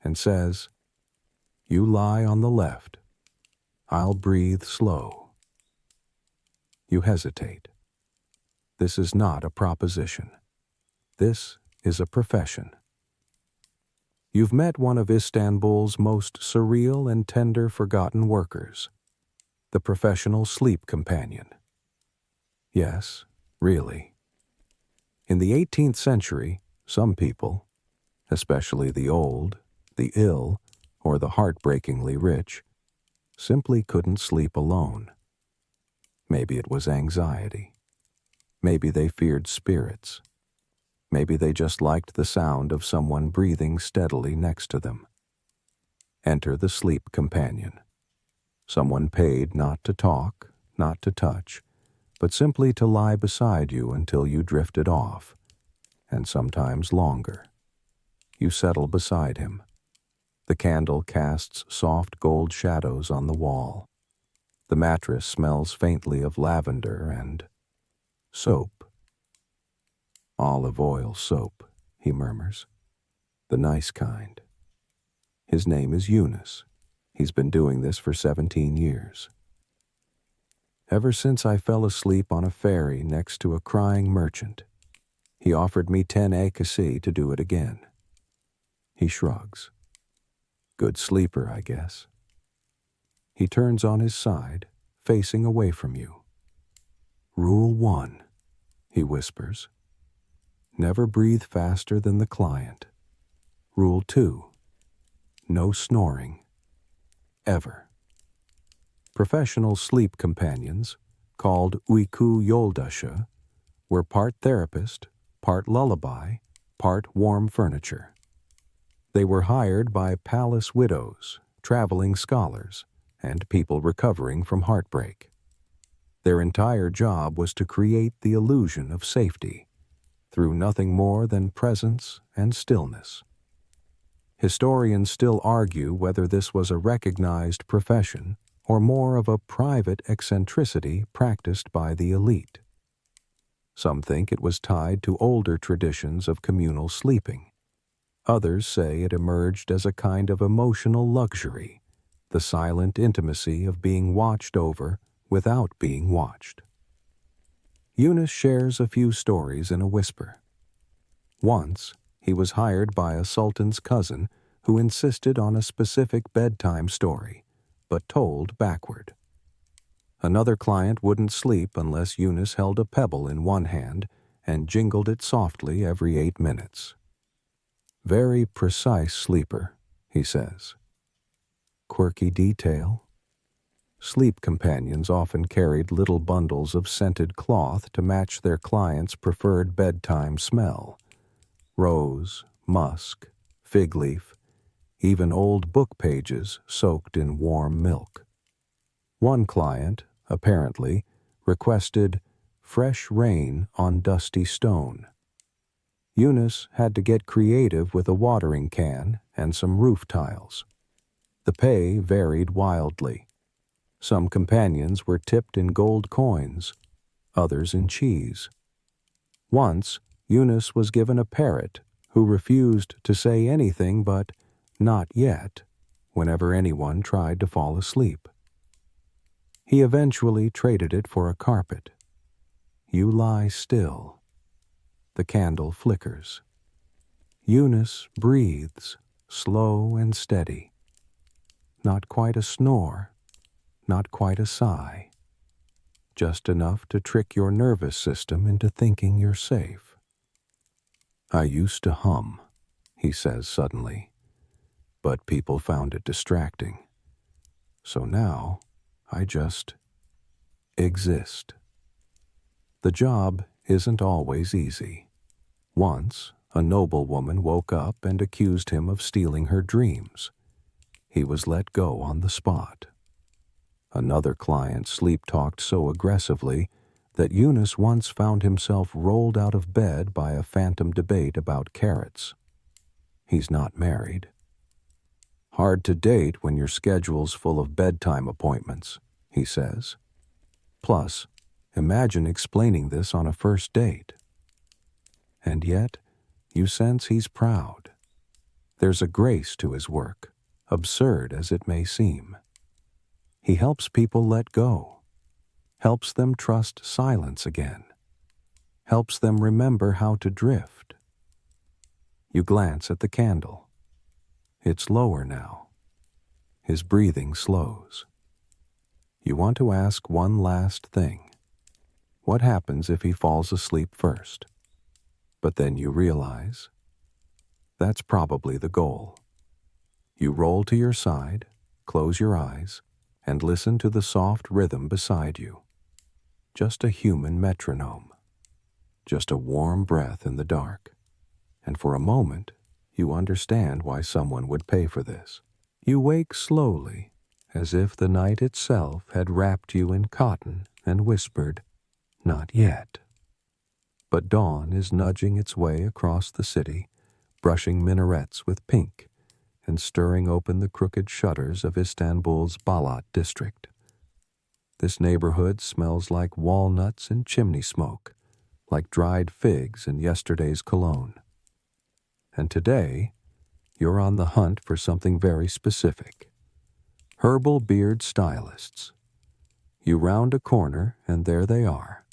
and says, "You lie on the left. I'll breathe slow." You hesitate. This is not a proposition. This is a profession. You've met one of Istanbul's most surreal and tender forgotten workers, the professional sleep companion. Yes, really. In the 18th century, some people, especially the old, the ill, or the heartbreakingly rich, simply couldn't sleep alone. Maybe it was anxiety. Maybe they feared spirits. Maybe they just liked the sound of someone breathing steadily next to them. Enter the sleep companion. Someone paid not to talk, not to touch, but simply to lie beside you until you drifted off, and sometimes longer. You settle beside him. The candle casts soft gold shadows on the wall. The mattress smells faintly of lavender and soap. "Olive oil soap," he murmurs. "The nice kind." His name is Eunice. He's been doing this for 17 years. "Ever since I fell asleep on a ferry next to a crying merchant. He offered me 10 écusses to do it again." He shrugs. "Good sleeper, I guess." He turns on his side, facing away from you. "Rule 1, he whispers. "Never breathe faster than the client. Rule 2, no snoring. Ever." Professional sleep companions, called uyku yoldaşı, were part therapist, part lullaby, part warm furniture. They were hired by palace widows, traveling scholars, and people recovering from heartbreak. Their entire job was to create the illusion of safety through nothing more than presence and stillness. Historians still argue whether this was a recognized profession or more of a private eccentricity practiced by the elite. Some think it was tied to older traditions of communal sleeping. Others say it emerged as a kind of emotional luxury, the silent intimacy of being watched over without being watched. Eunice shares a few stories in a whisper. Once, he was hired by a sultan's cousin who insisted on a specific bedtime story, but told backward. Another client wouldn't sleep unless Eunice held a pebble in one hand and jingled it softly every 8 minutes. "Very precise sleeper," he says. Quirky detail. Sleep companions often carried little bundles of scented cloth to match their clients' preferred bedtime smell. Rose, musk, fig leaf, even old book pages soaked in warm milk. One client, apparently, requested fresh rain on dusty stone. Eunice had to get creative with a watering can and some roof tiles. The pay varied wildly. Some companions were tipped in gold coins, others in cheese. Once, Eunice was given a parrot who refused to say anything but "not yet" whenever anyone tried to fall asleep. He eventually traded it for a carpet. You lie still. The candle flickers. Eunice breathes, slow and steady. Not quite a snore, not quite a sigh. Just enough to trick your nervous system into thinking you're safe. "I used to hum," he says suddenly, "but people found it distracting. So now I just exist." The job isn't always easy. Once, a noblewoman woke up and accused him of stealing her dreams. He was let go on the spot. Another client sleep-talked so aggressively that Eunice once found himself rolled out of bed by a phantom debate about carrots. He's not married. Hard to date when your schedule's full of bedtime appointments, he says. Plus, imagine explaining this on a first date. And yet, you sense he's proud. There's a grace to his work, absurd as it may seem. He helps people let go, helps them trust silence again, helps them remember how to drift. You glance at the candle. It's lower now. His breathing slows. You want to ask one last thing. What happens if he falls asleep first? But then you realize that's probably the goal. You roll to your side, close your eyes, and listen to the soft rhythm beside you. Just a human metronome. Just a warm breath in the dark. And for a moment, you understand why someone would pay for this. You wake slowly, as if the night itself had wrapped you in cotton and whispered, "Not yet." But dawn is nudging its way across the city, brushing minarets with pink and stirring open the crooked shutters of Istanbul's Balat district. This neighborhood smells like walnuts and chimney smoke, like dried figs and yesterday's cologne. And today, you're on the hunt for something very specific. Herbal beard stylists. You round a corner, and there they are,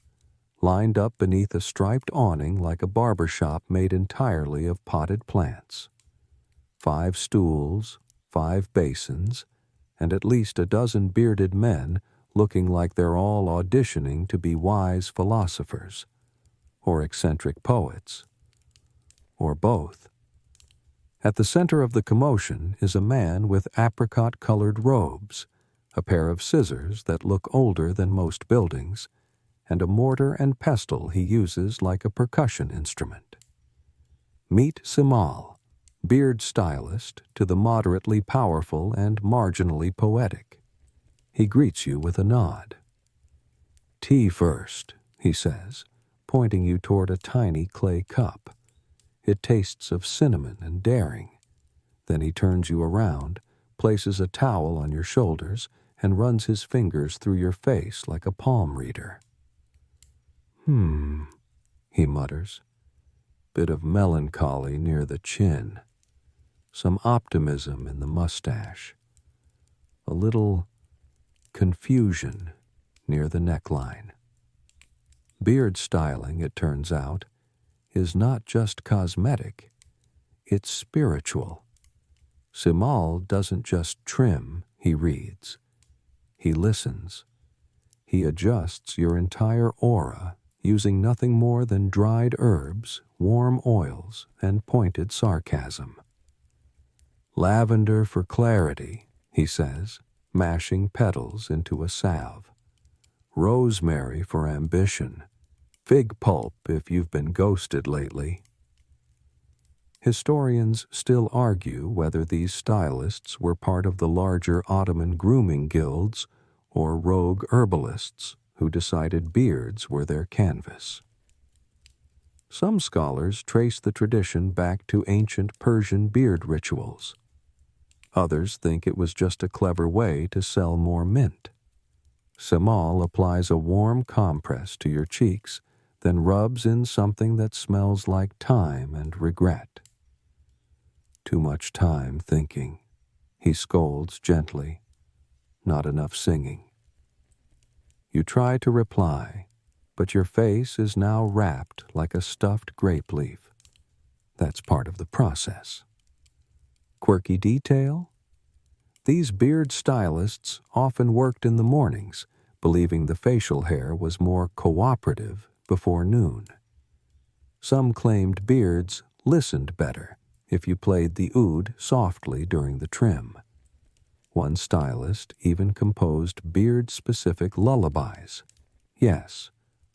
lined up beneath a striped awning like a barber shop made entirely of potted plants. 5 stools, 5 basins, and at least a dozen bearded men looking like they're all auditioning to be wise philosophers, or eccentric poets, or both. At the center of the commotion is a man with apricot-colored robes, a pair of scissors that look older than most buildings, and a mortar and pestle he uses like a percussion instrument. Meet Simal, beard stylist to the moderately powerful and marginally poetic. He greets you with a nod. "Tea first," he says, pointing you toward a tiny clay cup. It tastes of cinnamon and daring. Then he turns you around, places a towel on your shoulders, and runs his fingers through your face like a palm reader. He mutters. Bit of melancholy near the chin. Some optimism in the mustache. A little confusion near the neckline. Beard styling, it turns out, is not just cosmetic, it's spiritual. Simal doesn't just trim, he reads. He listens. He adjusts your entire aura using nothing more than dried herbs, warm oils, and pointed sarcasm. "Lavender for clarity," he says, mashing petals into a salve. "Rosemary for ambition. Fig pulp if you've been ghosted lately." Historians still argue whether these stylists were part of the larger Ottoman grooming guilds or rogue herbalists who decided beards were their canvas. Some scholars trace the tradition back to ancient Persian beard rituals. Others think it was just a clever way to sell more mint. Simal applies a warm compress to your cheeks, then rubs in something that smells like time and regret. "Too much time thinking," he scolds gently. "Not enough singing." You try to reply, but your face is now wrapped like a stuffed grape leaf. That's part of the process. Quirky detail? These beard stylists often worked in the mornings, believing the facial hair was more cooperative before noon. Some claimed beards listened better if you played the oud softly during the trim. One stylist even composed beard-specific lullabies. Yes,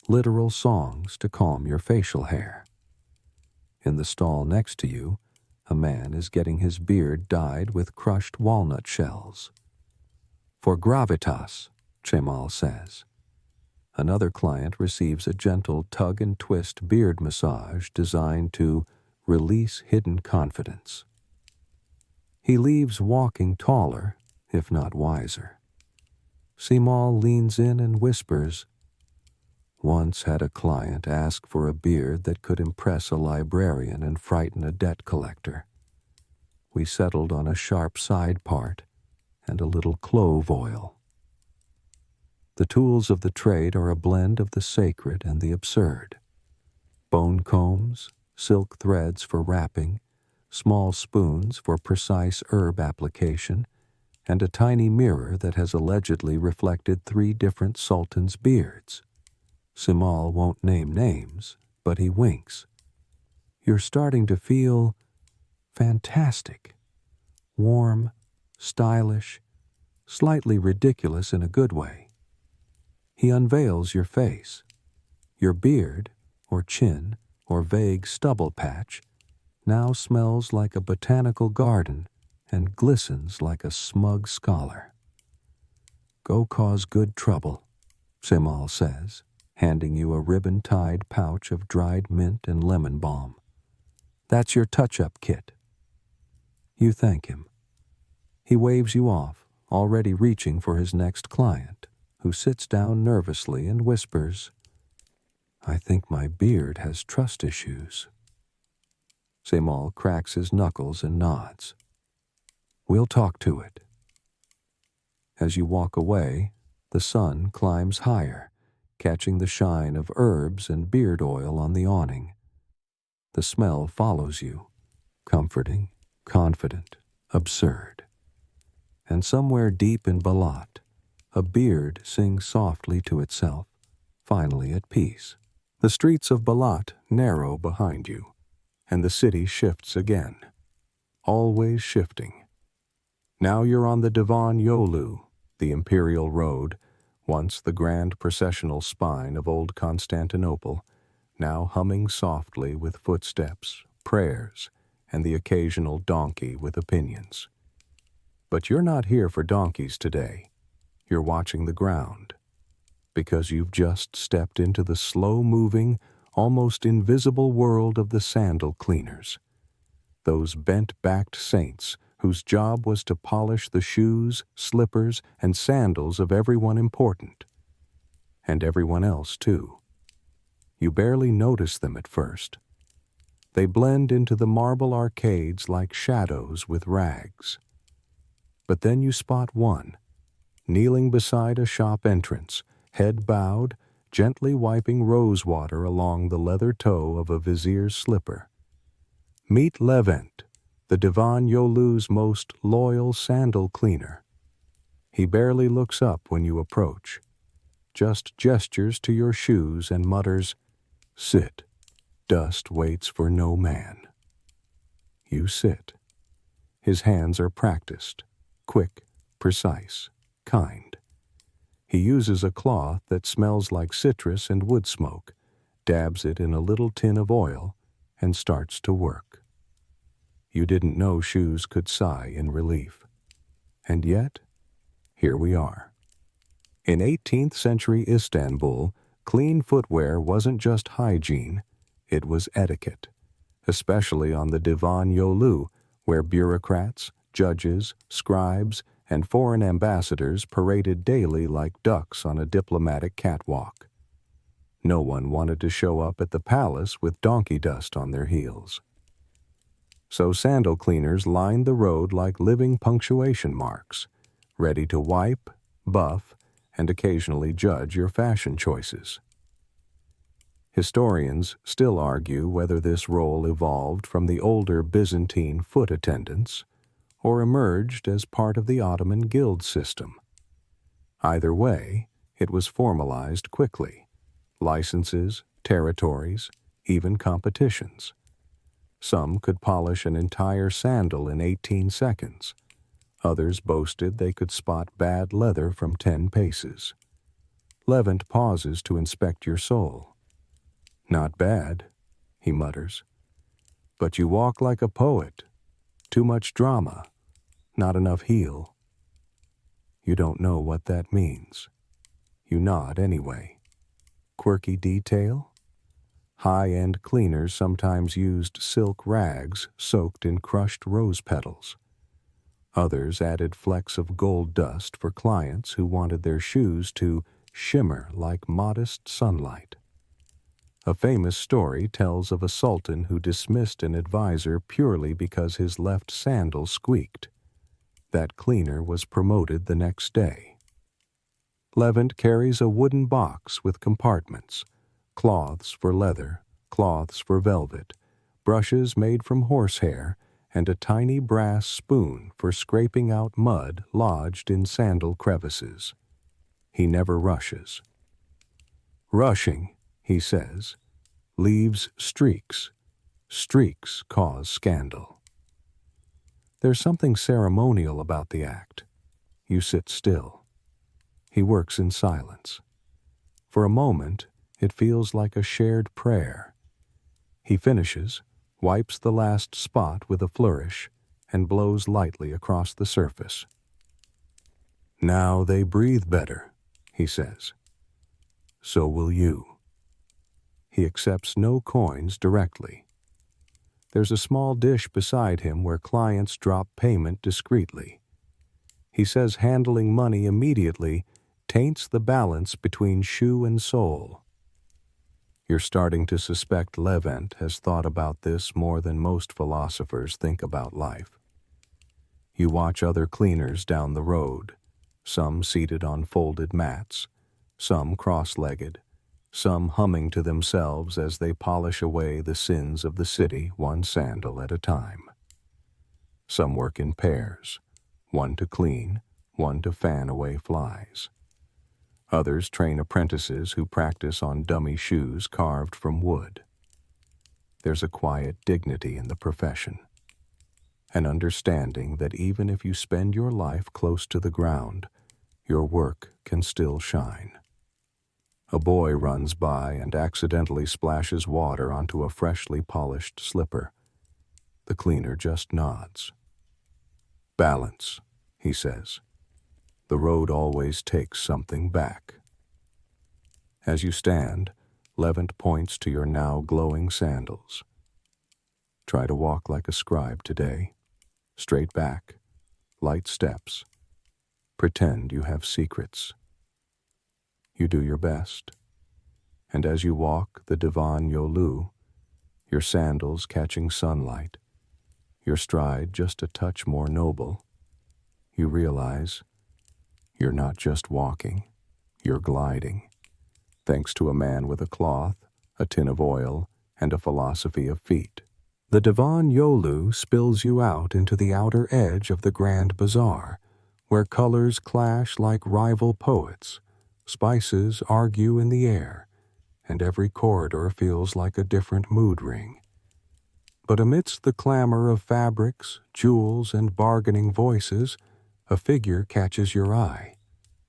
literal songs to calm your facial hair. In the stall next to you, a man is getting his beard dyed with crushed walnut shells. For gravitas, Cemal says. Another client receives a gentle tug-and-twist beard massage designed to release hidden confidence. He leaves walking taller, if not wiser. Cemal leans in and whispers, "Once had a client ask for a beard that could impress a librarian and frighten a debt collector. We settled on a sharp side part and a little clove oil." The tools of the trade are a blend of the sacred and the absurd. Bone combs, silk threads for wrapping, small spoons for precise herb application, and a tiny mirror that has allegedly reflected 3 different sultans' beards. Cemal won't name names, but he winks. You're starting to feel fantastic. Warm, stylish, slightly ridiculous in a good way. He unveils your face. Your beard, or chin, or vague stubble patch, now smells like a botanical garden and glistens like a smug scholar. "Go cause good trouble," Cemal says, handing you a ribbon-tied pouch of dried mint and lemon balm. "That's your touch-up kit." You thank him. He waves you off, already reaching for his next client, who sits down nervously and whispers, "I think my beard has trust issues." Cemal cracks his knuckles and nods. "We'll talk to it." As you walk away, the sun climbs higher, catching the shine of herbs and beard oil on the awning. The smell follows you, comforting, confident, absurd. And somewhere deep in Balat, a beard sings softly to itself, finally at peace. The streets of Balat narrow behind you, and the city shifts again, always shifting. Now you're on the Divan Yolu, the imperial road, once the grand processional spine of old Constantinople, now humming softly with footsteps, prayers, and the occasional donkey with opinions. But you're not here for donkeys today. You're watching the ground, because you've just stepped into the slow-moving, almost invisible world of the sandal cleaners, those bent-backed saints whose job was to polish the shoes, slippers, and sandals of everyone important. And everyone else, too. You barely notice them at first. They blend into the marble arcades like shadows with rags. But then you spot one, kneeling beside a shop entrance, head bowed, gently wiping rose water along the leather toe of a vizier's slipper. Meet Levent, the Divan Yolu's most loyal sandal cleaner. He barely looks up when you approach, just gestures to your shoes and mutters, "Sit. Dust waits for no man." You sit. His hands are practiced, quick, precise, kind. He uses a cloth that smells like citrus and wood smoke, dabs it in a little tin of oil, and starts to work. You didn't know shoes could sigh in relief. And yet, here we are. In 18th century Istanbul, clean footwear wasn't just hygiene, it was etiquette, especially on the Divan Yolu, where bureaucrats, judges, scribes, and foreign ambassadors paraded daily like ducks on a diplomatic catwalk. No one wanted to show up at the palace with donkey dust on their heels. So sandal cleaners lined the road like living punctuation marks, ready to wipe, buff, and occasionally judge your fashion choices. Historians still argue whether this role evolved from the older Byzantine foot attendants or emerged as part of the Ottoman guild system. Either way, it was formalized quickly. Licenses, territories, even competitions. Some could polish an entire sandal in 18 seconds. Others boasted they could spot bad leather from 10 paces. Levent pauses to inspect your sole. "Not bad," he mutters. But you walk like a poet. Too much drama. Not enough heel. You don't know what that means. You nod anyway. Quirky detail? High-end cleaners sometimes used silk rags soaked in crushed rose petals. Others added flecks of gold dust for clients who wanted their shoes to shimmer like modest sunlight. A famous story tells of a sultan who dismissed an advisor purely because his left sandal squeaked. That cleaner was promoted the next day. Levant carries a wooden box with compartments, cloths for leather, cloths for velvet, brushes made from horsehair, and a tiny brass spoon for scraping out mud lodged in sandal crevices. He never rushes. Rushing, he says, leaves streaks. Streaks cause scandal. There's something ceremonial about the act. You sit still. He works in silence. For a moment, it feels like a shared prayer. He finishes, wipes the last spot with a flourish, and blows lightly across the surface. Now they breathe better, he says. So will you. He accepts no coins directly. There's a small dish beside him where clients drop payment discreetly. He says handling money immediately taints the balance between shoe and sole. You're starting to suspect Levant has thought about this more than most philosophers think about life. You watch other cleaners down the road, some seated on folded mats, some cross-legged, some humming to themselves as they polish away the sins of the city one sandal at a time. Some work in pairs, one to clean, one to fan away flies. Others train apprentices who practice on dummy shoes carved from wood. There's a quiet dignity in the profession, an understanding that even if you spend your life close to the ground, your work can still shine. A boy runs by and accidentally splashes water onto a freshly polished slipper. The cleaner just nods. Balance, he says. The road always takes something back. As you stand, Levant points to your now glowing sandals. Try to walk like a scribe today. Straight back, light steps. Pretend you have secrets. You do your best. And as you walk the divan yolu, your sandals catching sunlight, your stride just a touch more noble, you realize you're not just walking, you're gliding, thanks to a man with a cloth, a tin of oil, and a philosophy of feet. The divan yolu spills you out into the outer edge of the Grand Bazaar, where colors clash like rival poets, spices argue in the air, and every corridor feels like a different mood ring. But amidst the clamor of fabrics, jewels, and bargaining voices, a figure catches your eye.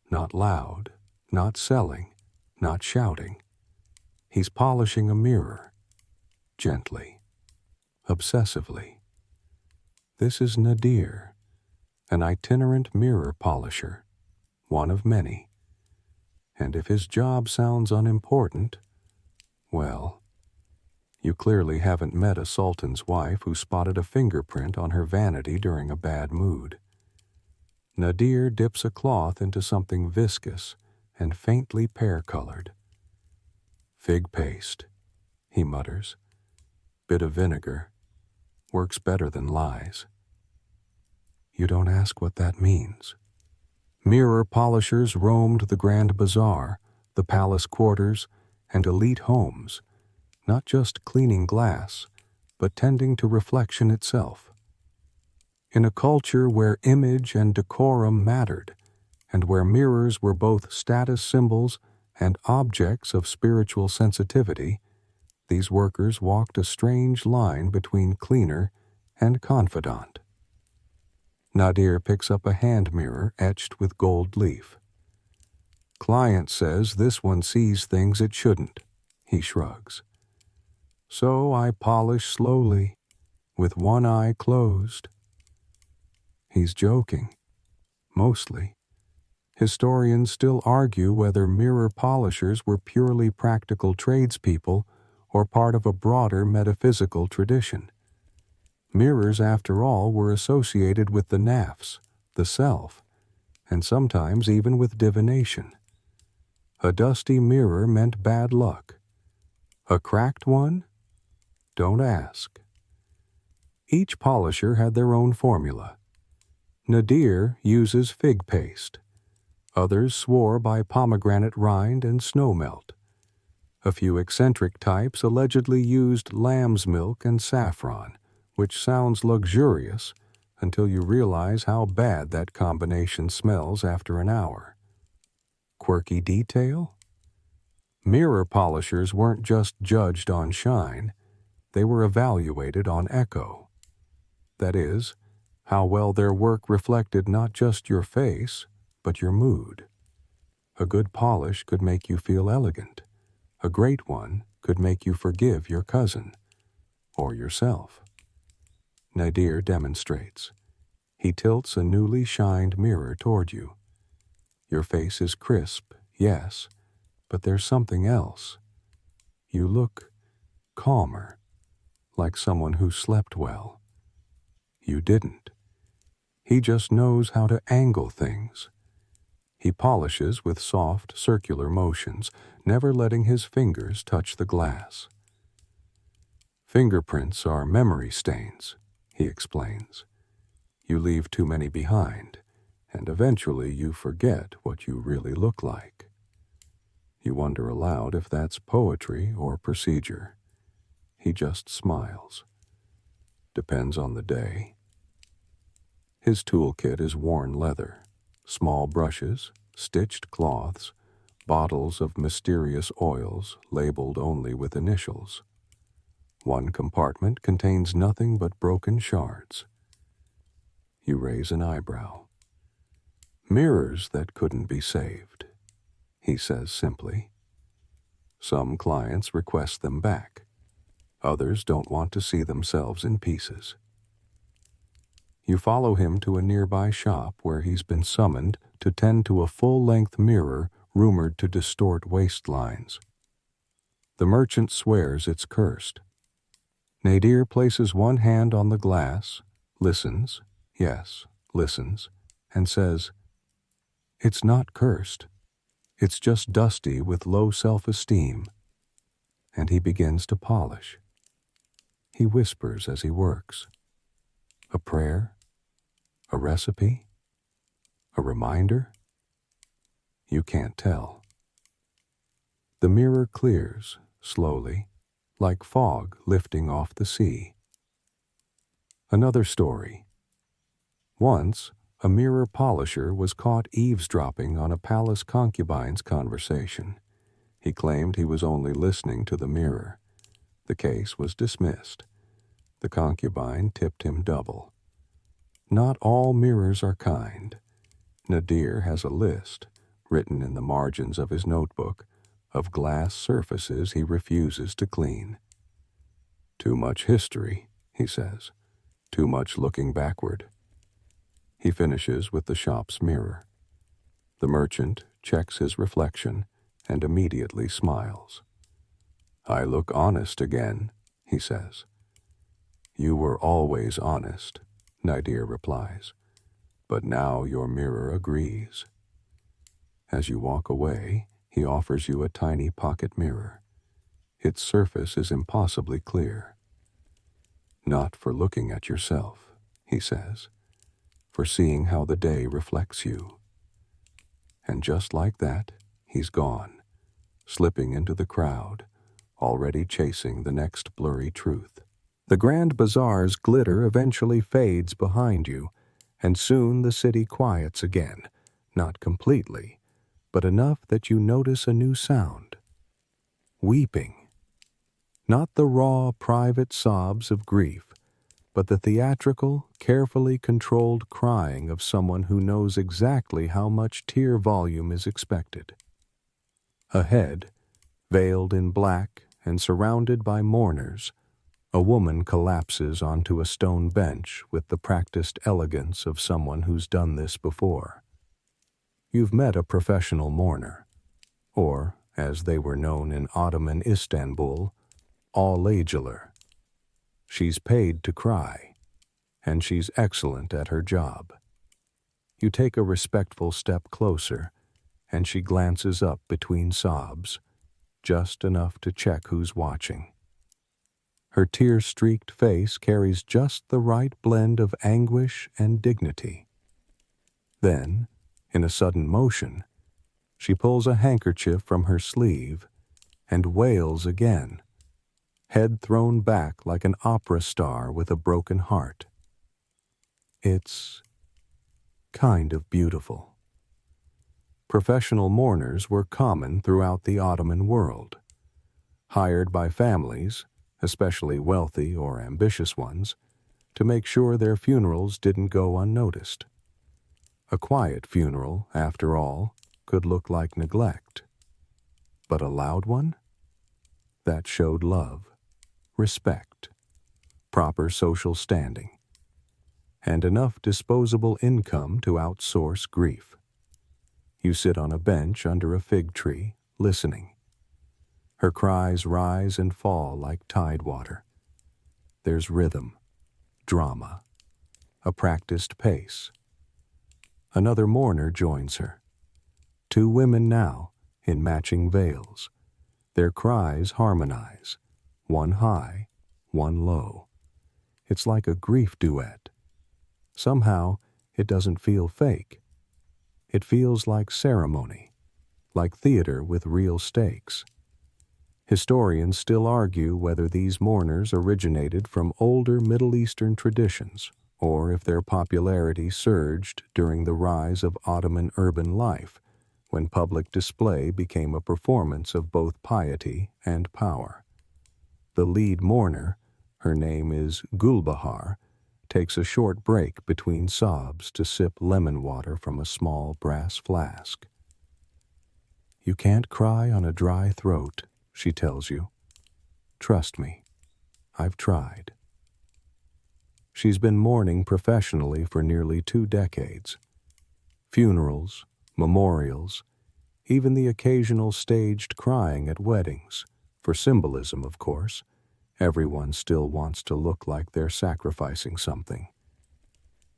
Not loud, not selling, not shouting. He's polishing a mirror, gently, obsessively. This is Nadir, an itinerant mirror polisher, one of many. And if his job sounds unimportant, well, you clearly haven't met a sultan's wife who spotted a fingerprint on her vanity during a bad mood. Nadir dips a cloth into something viscous and faintly pear-colored. Fig paste, he mutters. Bit of vinegar. Works better than lies. You don't ask what that means. Mirror polishers roamed the Grand Bazaar, the palace quarters, and elite homes, not just cleaning glass, but tending to reflection itself. In a culture where image and decorum mattered, and where mirrors were both status symbols and objects of spiritual sensitivity, these workers walked a strange line between cleaner and confidant. Nadir picks up a hand mirror etched with gold leaf. Client says this one sees things it shouldn't. He shrugs. So I polish slowly, with one eye closed. He's joking. Mostly. Historians still argue whether mirror polishers were purely practical tradespeople or part of a broader metaphysical tradition. Mirrors, after all, were associated with the nafs, the self, and sometimes even with divination. A dusty mirror meant bad luck. A cracked one? Don't ask. Each polisher had their own formula. Nadir uses fig paste. Others swore by pomegranate rind and snow melt. A few eccentric types allegedly used lamb's milk and saffron, which sounds luxurious until you realize how bad that combination smells after an hour. Quirky detail? Mirror polishers weren't just judged on shine, they were evaluated on echo. That is, how well their work reflected not just your face, but your mood. A good polish could make you feel elegant. A great one could make you forgive your cousin, or yourself. Nadir demonstrates. He tilts a newly shined mirror toward you. Your face is crisp, yes, but there's something else. You look calmer, like someone who slept well. You didn't. He just knows how to angle things. He polishes with soft, circular motions, never letting his fingers touch the glass. Fingerprints are memory stains, he explains. You leave too many behind, and eventually you forget what you really look like. You wonder aloud if that's poetry or procedure. He just smiles. Depends on the day. His toolkit is worn leather, small brushes, stitched cloths, bottles of mysterious oils labeled only with initials. One compartment contains nothing but broken shards. You raise an eyebrow. Mirrors that couldn't be saved, he says simply. Some clients request them back. Others don't want to see themselves in pieces. You follow him to a nearby shop where he's been summoned to tend to a full-length mirror rumored to distort waistlines. The merchant swears it's cursed. Nadir places one hand on the glass, listens, yes, listens, and says, "It's not cursed. It's just dusty with low self-esteem." And he begins to polish. He whispers as he works. A prayer? A recipe? A reminder? You can't tell. The mirror clears, slowly, like fog lifting off the sea. Another story. Once, a mirror polisher was caught eavesdropping on a palace concubine's conversation. He claimed he was only listening to the mirror. The case was dismissed. The concubine tipped him double. Not all mirrors are kind. Nadir has a list, written in the margins of his notebook, of glass surfaces he refuses to clean. Too much history, he says. Too much looking backward. He finishes with the shop's mirror. The merchant checks his reflection and immediately smiles. "I look honest again," he says. "You were always honest," Nadir replies, "but now your mirror agrees." As you walk away, he offers you a tiny pocket mirror. Its surface is impossibly clear. "Not for looking at yourself," he says, "for seeing how the day reflects you." And just like that, he's gone, slipping into the crowd, already chasing the next blurry truth. The grand bazaar's glitter eventually fades behind you, and soon the city quiets again, not completely, but enough that you notice a new sound. Weeping. Not the raw, private sobs of grief, but the theatrical, carefully controlled crying of someone who knows exactly how much tear volume is expected. Ahead, veiled in black and surrounded by mourners, A woman collapses onto a stone bench with the practiced elegance of someone who's done this before. You've met a professional mourner, or, as they were known in Ottoman Istanbul, all-ageler. She's paid to cry, and she's excellent at her job. You take a respectful step closer, and she glances up between sobs, just enough to check who's watching. Her tear-streaked face carries just the right blend of anguish and dignity. Then, in a sudden motion, she pulls a handkerchief from her sleeve and wails again, head thrown back like an opera star with a broken heart. It's kind of beautiful. Professional mourners were common throughout the Ottoman world, hired by families, especially wealthy or ambitious ones, to make sure their funerals didn't go unnoticed. A quiet funeral, after all, could look like neglect. But a loud one? That showed love, respect, proper social standing, and enough disposable income to outsource grief. You sit on a bench under a fig tree, listening. Her cries rise and fall like tide water. There's rhythm, drama, a practiced pace. Another mourner joins her. 2 women now, in matching veils. Their cries harmonize, one high, one low. It's like a grief duet. Somehow, it doesn't feel fake. It feels like ceremony, like theater with real stakes. Historians still argue whether these mourners originated from older Middle Eastern traditions or if their popularity surged during the rise of Ottoman urban life, when public display became a performance of both piety and power. The lead mourner, her name is Gulbahar, takes a short break between sobs to sip lemon water from a small brass flask. "You can't cry on a dry throat," she tells you. "Trust me, I've tried." She's been mourning professionally for nearly 2 decades. Funerals, memorials, even the occasional staged crying at weddings, for symbolism, of course. Everyone still wants to look like they're sacrificing something.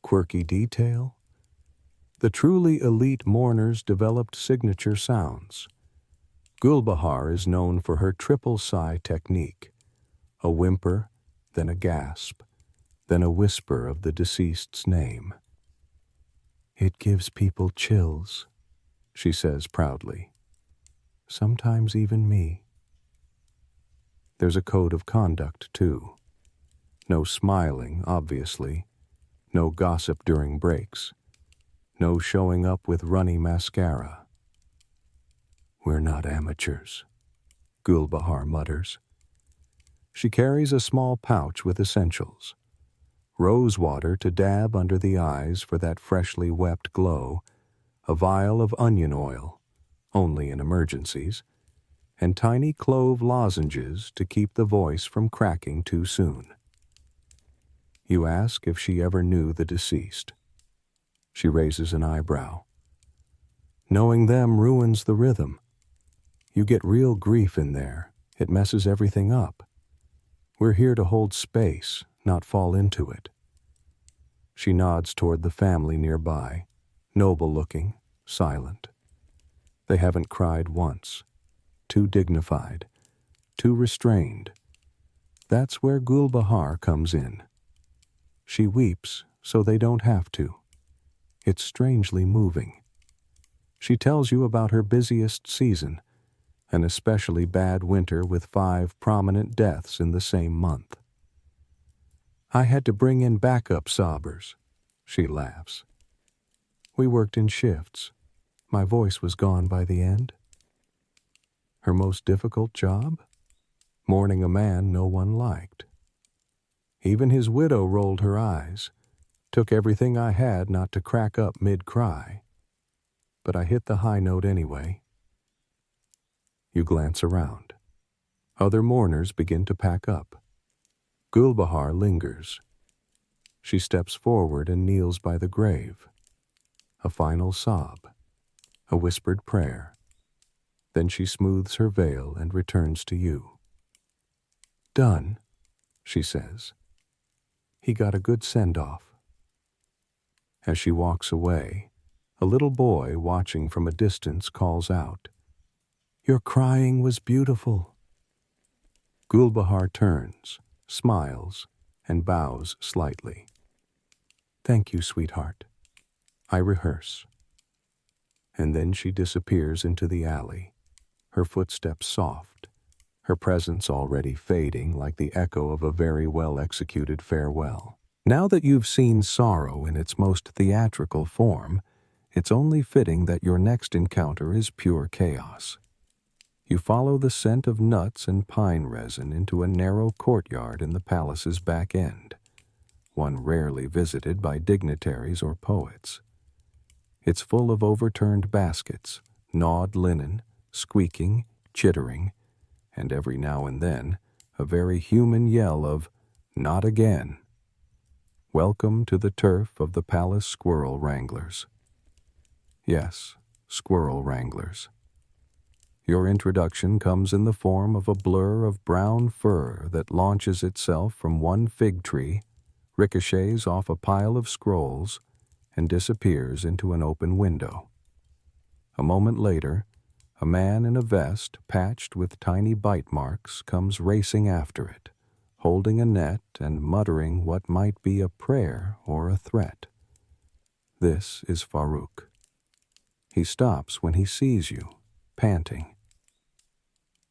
Quirky detail? The truly elite mourners developed signature sounds. Gulbahar is known for her triple sigh technique, a whimper, then a gasp, then a whisper of the deceased's name. "It gives people chills," she says proudly. "Sometimes even me." There's a code of conduct, too. No smiling, obviously. No gossip during breaks. No showing up with runny mascara. "We're not amateurs," Gulbahar mutters. She carries a small pouch with essentials. Rose water to dab under the eyes for that freshly wept glow, a vial of onion oil, only in emergencies, and tiny clove lozenges to keep the voice from cracking too soon. You ask if she ever knew the deceased. She raises an eyebrow. "Knowing them ruins the rhythm. You get real grief in there. It messes everything up. We're here to hold space, not fall into it." She nods toward the family nearby, noble-looking, silent. They haven't cried once. Too dignified, too restrained. That's where Gulbahar comes in. She weeps so they don't have to. It's strangely moving. She tells you about her busiest season, an especially bad winter with 5 prominent deaths in the same month. "I had to bring in backup sobbers," she laughs. "We worked in shifts. My voice was gone by the end." Her most difficult job? Mourning a man no one liked. Even his widow rolled her eyes. Took everything I had not to crack up mid-cry. But I hit the high note anyway. You glance around. Other mourners begin to pack up. Gulbahar lingers. She steps forward and kneels by the grave. A final sob, a whispered prayer. Then she smooths her veil and returns to you. "Done," she says. "He got a good send-off." As she walks away, a little boy watching from a distance calls out, "Your crying was beautiful." Gulbahar turns, smiles, and bows slightly. "Thank you, sweetheart. I rehearse." And then she disappears into the alley, her footsteps soft, her presence already fading like the echo of a very well-executed farewell. Now that you've seen sorrow in its most theatrical form, it's only fitting that your next encounter is pure chaos. You follow the scent of nuts and pine resin into a narrow courtyard in the palace's back end, one rarely visited by dignitaries or poets. It's full of overturned baskets, gnawed linen, squeaking, chittering, and every now and then a very human yell of, "Not again." Welcome to the turf of the Palace Squirrel Wranglers. Yes, Squirrel Wranglers. Your introduction comes in the form of a blur of brown fur that launches itself from one fig tree, ricochets off a pile of scrolls, and disappears into an open window. A moment later, a man in a vest patched with tiny bite marks comes racing after it, holding a net and muttering what might be a prayer or a threat. This is Farouk. He stops when he sees you, panting.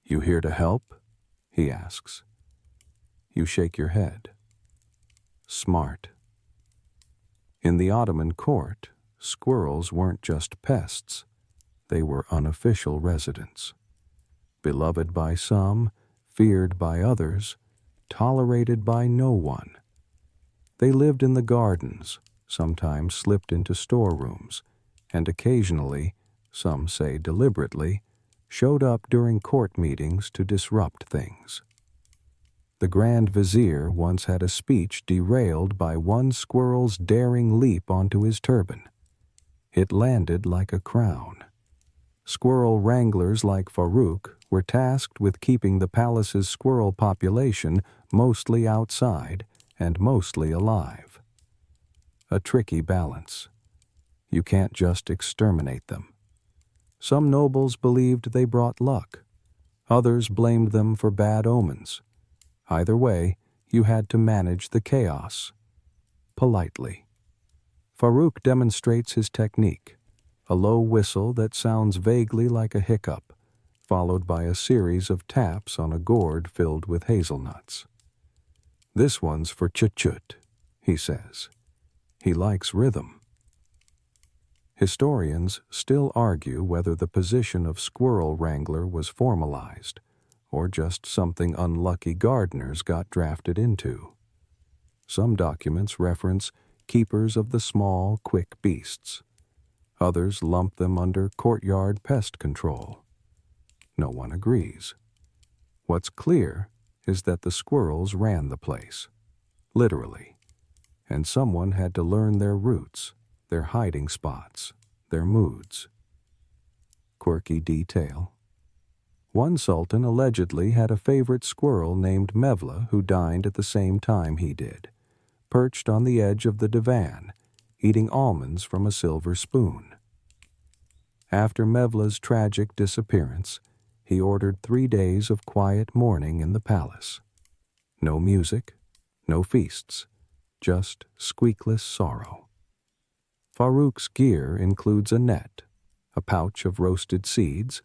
"You here to help?" he asks. You shake your head. Smart. In the Ottoman court, squirrels weren't just pests. They were unofficial residents. Beloved by some, feared by others, tolerated by no one. They lived in the gardens, sometimes slipped into storerooms, and occasionally, some say deliberately, showed up during court meetings to disrupt things. The Grand Vizier once had a speech derailed by one squirrel's daring leap onto his turban. It landed like a crown. Squirrel wranglers like Farouk were tasked with keeping the palace's squirrel population mostly outside and mostly alive. A tricky balance. You can't just exterminate them. Some nobles believed they brought luck. Others blamed them for bad omens. Either way, you had to manage the chaos. Politely. Farouk demonstrates his technique, a low whistle that sounds vaguely like a hiccup, followed by a series of taps on a gourd filled with hazelnuts. "This one's for Chut-Chut," he says. He likes rhythm. Historians still argue whether the position of squirrel wrangler was formalized, or just something unlucky gardeners got drafted into. Some documents reference keepers of the small, quick beasts. Others lump them under courtyard pest control. No one agrees. What's clear is that the squirrels ran the place, literally, and someone had to learn their routes, their hiding spots, their moods. Quirky detail. One sultan allegedly had a favorite squirrel named Mevla who dined at the same time he did, perched on the edge of the divan, eating almonds from a silver spoon. After Mevla's tragic disappearance, he ordered 3 days of quiet mourning in the palace. No music, no feasts, just squeakless sorrow. Farouk's gear includes a net, a pouch of roasted seeds,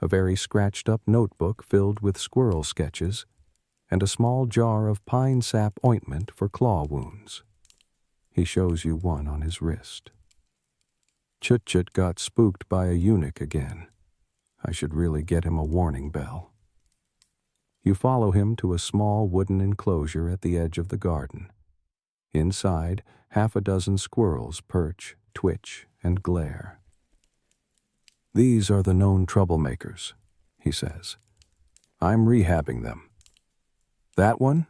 a very scratched-up notebook filled with squirrel sketches, and a small jar of pine sap ointment for claw wounds. He shows you one on his wrist. Chut-Chut got spooked by a eunuch again. I should really get him a warning bell. You follow him to a small wooden enclosure at the edge of the garden. Inside, 6 squirrels perch, twitch, and glare. "These are the known troublemakers," he says. "I'm rehabbing them. That one?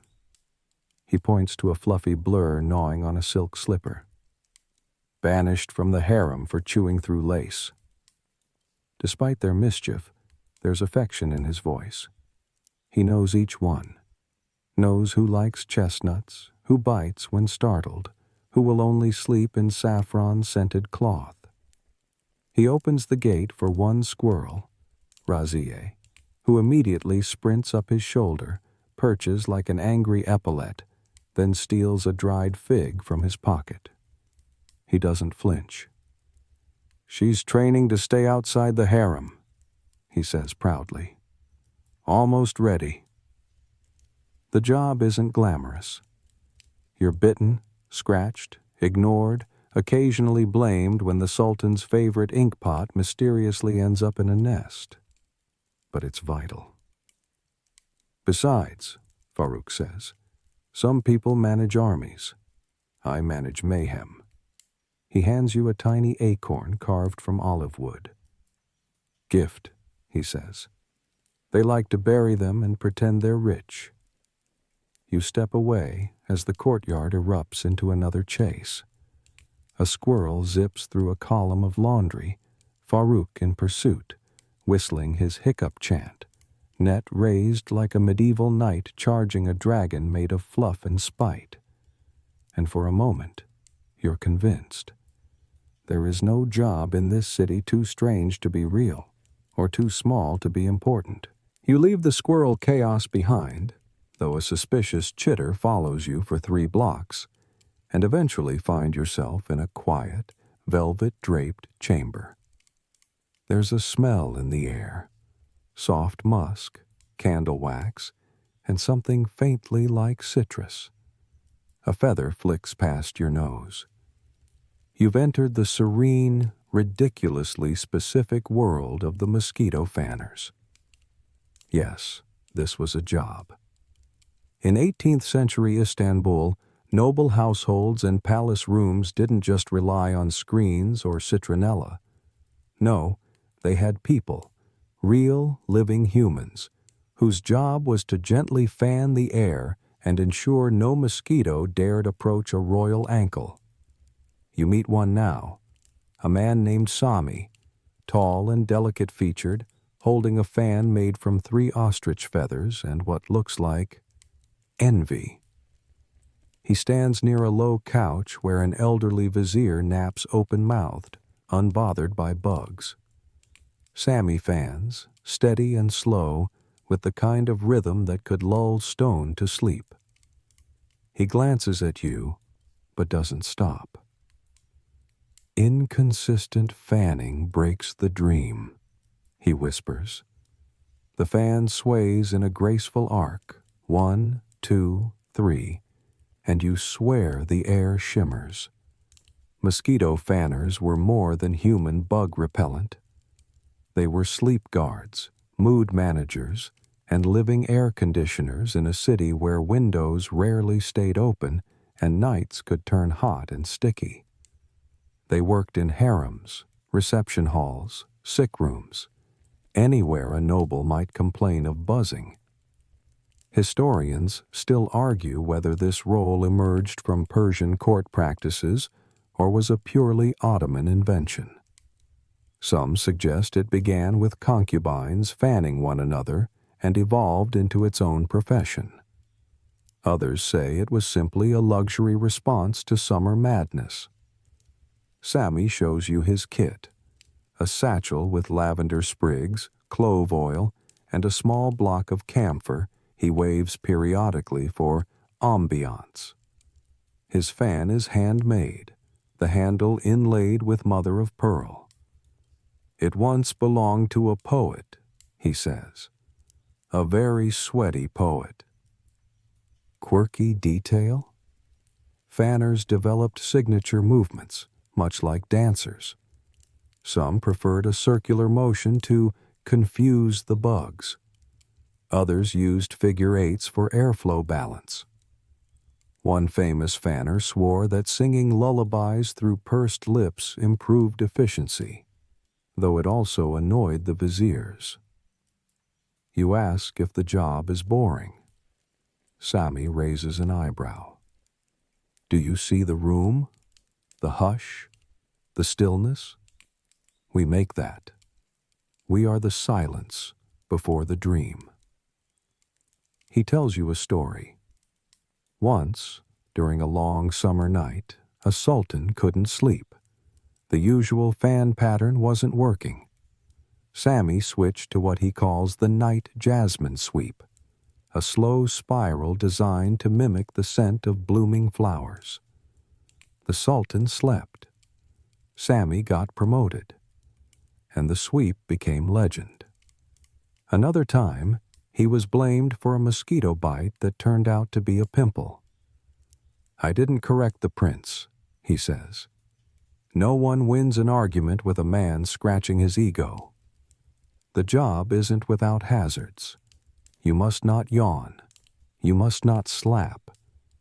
He points to a fluffy blur gnawing on a silk slipper. Banished from the harem for chewing through lace. Despite their mischief, there's affection in his voice. He knows each one. Knows who likes chestnuts, who bites when startled, who will only sleep in saffron-scented cloth. He opens the gate for one squirrel, Razieh, who immediately sprints up his shoulder, perches like an angry epaulet, then steals a dried fig from his pocket. He doesn't flinch. "She's training to stay outside the harem," he says proudly. "Almost ready." The job isn't glamorous. You're bitten, scratched, ignored, occasionally blamed when the Sultan's favorite inkpot mysteriously ends up in a nest. But it's vital. "Besides," Farouk says, "some people manage armies. I manage mayhem." He hands you a tiny acorn carved from olive wood. "Gift," he says. "They like to bury them and pretend they're rich." You step away as the courtyard erupts into another chase. A squirrel zips through a column of laundry, Farouk in pursuit, whistling his hiccup chant, net raised like a medieval knight charging a dragon made of fluff and spite. And for a moment, you're convinced. There is no job in this city too strange to be real, or too small to be important. You leave the squirrel chaos behind, though a suspicious chitter follows you for 3 blocks, and eventually find yourself in a quiet, velvet-draped chamber. There's a smell in the air, soft musk, candle wax, and something faintly like citrus. A feather flicks past your nose. You've entered the serene, ridiculously specific world of the mosquito fanners. Yes, this was a job. In 18th century Istanbul, noble households and palace rooms didn't just rely on screens or citronella. No, they had people, real, living humans, whose job was to gently fan the air and ensure no mosquito dared approach a royal ankle. You meet one now, a man named Sami, tall and delicate-featured, holding a fan made from 3 ostrich feathers and what looks like envy. He stands near a low couch where an elderly vizier naps open-mouthed, unbothered by bugs. Sami fans, steady and slow, with the kind of rhythm that could lull stone to sleep. He glances at you, but doesn't stop. "Inconsistent fanning breaks the dream," he whispers. The fan sways in a graceful arc, 1, 2, 3, and you swear the air shimmers. Mosquito fanners were more than human bug repellent. They were sleep guards, mood managers, and living air conditioners in a city where windows rarely stayed open and nights could turn hot and sticky. They worked in harems, reception halls, sick rooms, anywhere a noble might complain of buzzing. Historians still argue whether this role emerged from Persian court practices or was a purely Ottoman invention. Some suggest it began with concubines fanning one another and evolved into its own profession. Others say it was simply a luxury response to summer madness. Sami shows you his kit, a satchel with lavender sprigs, clove oil, and a small block of camphor he waves periodically for ambiance. His fan is handmade, the handle inlaid with mother of pearl. "It once belonged to a poet," he says, "a very sweaty poet." Quirky detail? Fanners developed signature movements, much like dancers. Some preferred a circular motion to confuse the bugs. Others used figure eights for airflow balance. One famous fanner swore that singing lullabies through pursed lips improved efficiency, though it also annoyed the viziers. You ask if the job is boring. Sami raises an eyebrow. Do you see the room? The hush? The stillness? We make that. We are the silence before the dream. He tells you a story. Once, during a long summer night, a sultan couldn't sleep. The usual fan pattern wasn't working. Sami switched to what he calls the night jasmine sweep, a slow spiral designed to mimic the scent of blooming flowers. The sultan slept. Sami got promoted, and the sweep became legend. Another time, he was blamed for a mosquito bite that turned out to be a pimple. I didn't correct the prince, he says. No one wins an argument with a man scratching his ego. The job isn't without hazards. You must not yawn. You must not slap.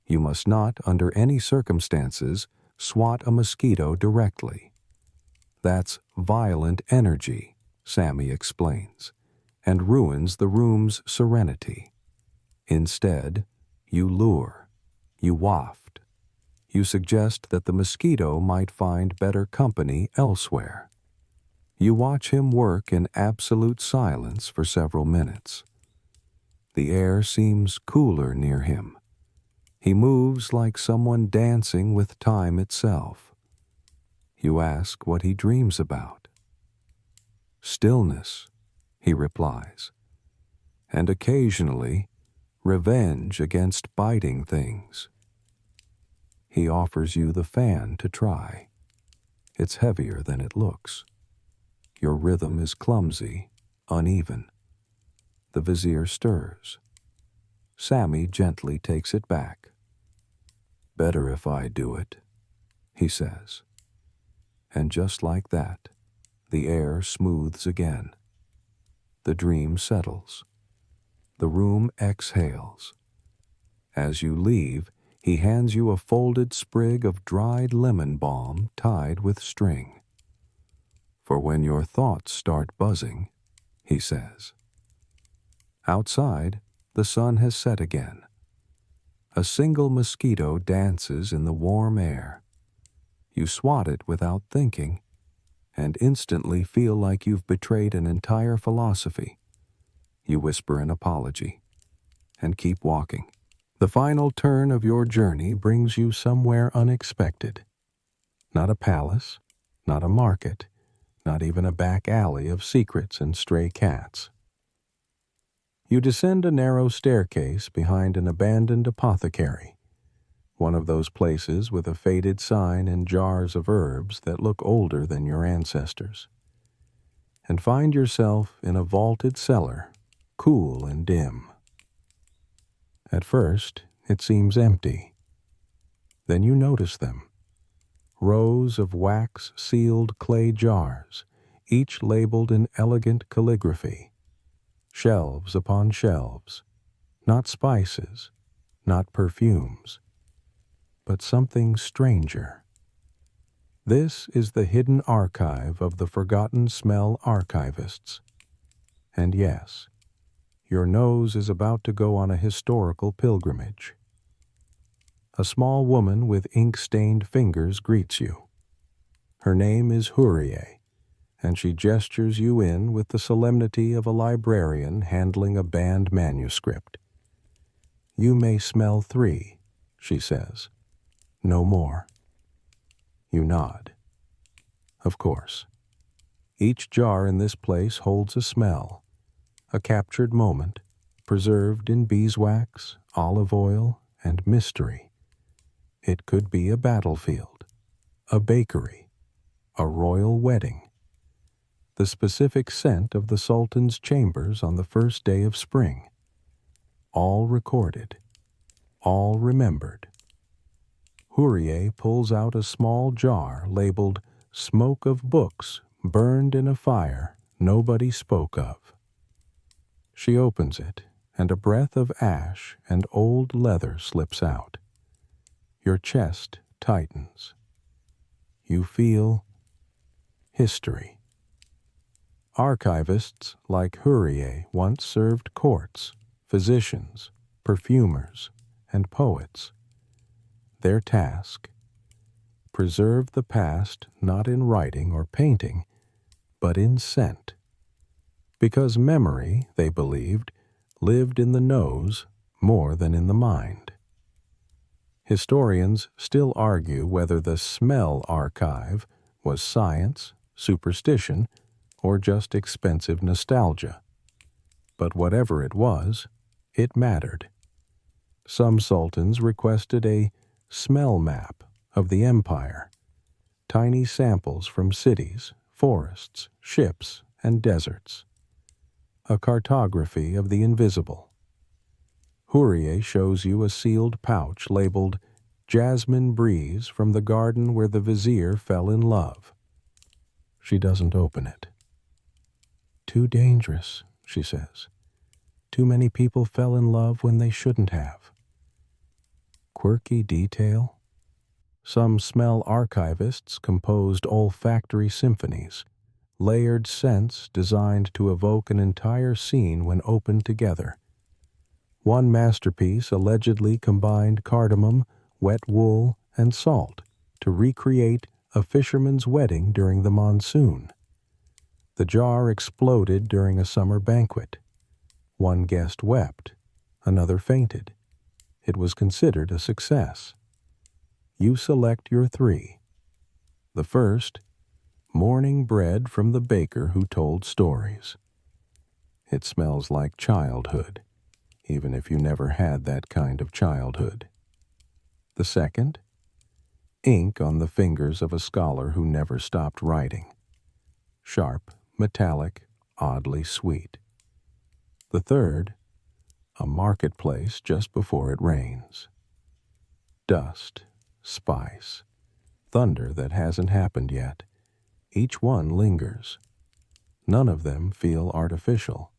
You must not, under any circumstances, swat a mosquito directly. That's violent energy, Sami explains, and ruins the room's serenity. Instead, you lure, you waft, you suggest that the mosquito might find better company elsewhere. You watch him work in absolute silence for several minutes. The air seems cooler near him. He moves like someone dancing with time itself. You ask what he dreams about. Stillness, he replies, and occasionally revenge against biting things. He offers you the fan to try. It's heavier than it looks. Your rhythm is clumsy, uneven. The vizier stirs. Sami gently takes it back. Better if I do it, he says. And just like that, the air smooths again. The dream settles. The room exhales. As you leave, he hands you a folded sprig of dried lemon balm tied with string. For when your thoughts start buzzing, he says. Outside, the sun has set again. A single mosquito dances in the warm air. You swat it without thinking, and instantly feel like you've betrayed an entire philosophy. You whisper an apology, and keep walking. The final turn of your journey brings you somewhere unexpected. Not a palace, not a market, not even a back alley of secrets and stray cats. You descend a narrow staircase behind an abandoned apothecary, one of those places with a faded sign and jars of herbs that look older than your ancestors, and find yourself in a vaulted cellar, cool and dim. At first, it seems empty. Then you notice them. Rows of wax-sealed clay jars, each labeled in elegant calligraphy. Shelves upon shelves. Not spices, not perfumes, but something stranger. This is the hidden archive of the forgotten smell archivists. And yes, your nose is about to go on a historical pilgrimage. A small woman with ink-stained fingers greets you. Her name is Hurie, and she gestures you in with the solemnity of a librarian handling a banned manuscript. You may smell 3, she says. No more. You nod. Of course. Each jar in this place holds a smell, a captured moment, preserved in beeswax, olive oil, and mystery. It could be a battlefield, a bakery, a royal wedding, the specific scent of the Sultan's chambers on the first day of spring. All recorded, all remembered. Hurie pulls out a small jar labeled "Smoke of Books Burned in a Fire Nobody Spoke of." She opens it, and a breath of ash and old leather slips out. Your chest tightens. You feel history. Archivists like Hurie once served courts, physicians, perfumers, and poets. Their task: preserve the past not in writing or painting, but in scent. Because memory, they believed, lived in the nose more than in the mind. Historians still argue whether the smell archive was science, superstition, or just expensive nostalgia. But whatever it was, it mattered. Some sultans requested a smell map of the empire, tiny samples from cities, forests, ships, and deserts. A cartography of the invisible. Hourier shows you a sealed pouch labeled Jasmine Breeze from the garden where the vizier fell in love. She doesn't open it. Too dangerous, she says. Too many people fell in love when they shouldn't have. Quirky detail? Some smell archivists composed olfactory symphonies, layered scents designed to evoke an entire scene when opened together. One masterpiece allegedly combined cardamom, wet wool, and salt to recreate a fisherman's wedding during the monsoon. The jar exploded during a summer banquet. One guest wept, another fainted. It was considered a success. You select your three. The first, morning bread from the baker who told stories. It smells like childhood, even if you never had that kind of childhood. The second, ink on the fingers of a scholar who never stopped writing. Sharp, metallic, oddly sweet. The third, a marketplace just before it rains. Dust, spice, thunder that hasn't happened yet. Each one lingers. None of them feel artificial.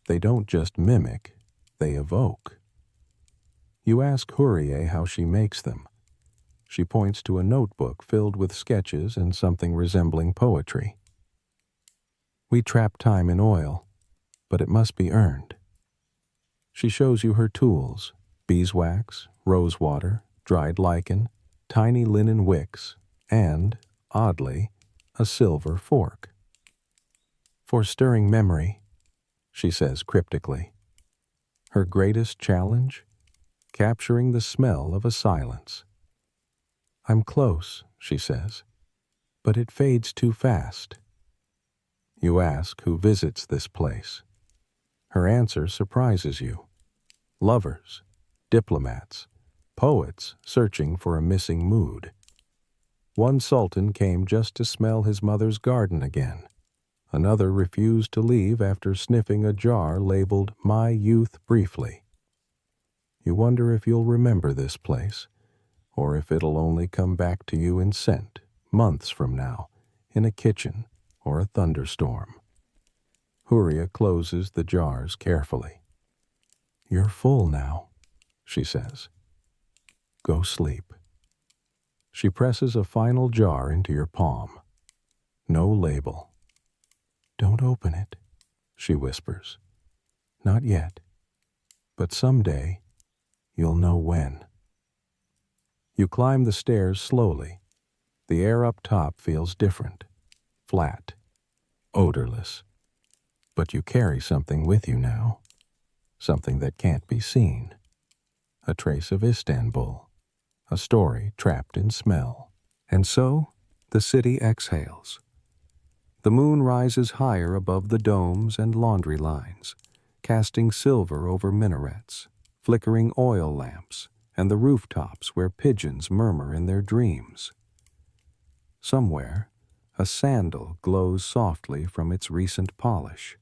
They don't just mimic, they evoke. You ask Hourier how she makes them. She points to a notebook filled with sketches and something resembling poetry. We trap time in oil, but it must be earned. She shows you her tools: beeswax, rosewater, dried lichen, tiny linen wicks, and, oddly, a silver fork. For stirring memory, she says cryptically. Her greatest challenge? Capturing the smell of a silence. I'm close, she says, but it fades too fast. You ask who visits this place. Her answer surprises you. Lovers, diplomats, poets searching for a missing mood. One sultan came just to smell his mother's garden again. Another refused to leave after sniffing a jar labeled My Youth Briefly. You wonder if you'll remember this place, or if it'll only come back to you in scent, months from now, in a kitchen or a thunderstorm. Hourier closes the jars carefully. You're full now, she says. Go sleep. She presses a final jar into your palm. No label. Don't open it, she whispers. Not yet, but someday you'll know when. You climb the stairs slowly. The air up top feels different, flat, odorless. But you carry something with you now, something that can't be seen. A trace of Istanbul, a story trapped in smell. And so, the city exhales. The moon rises higher above the domes and laundry lines, casting silver over minarets, flickering oil lamps, and the rooftops where pigeons murmur in their dreams. Somewhere, a sandal glows softly from its recent polish.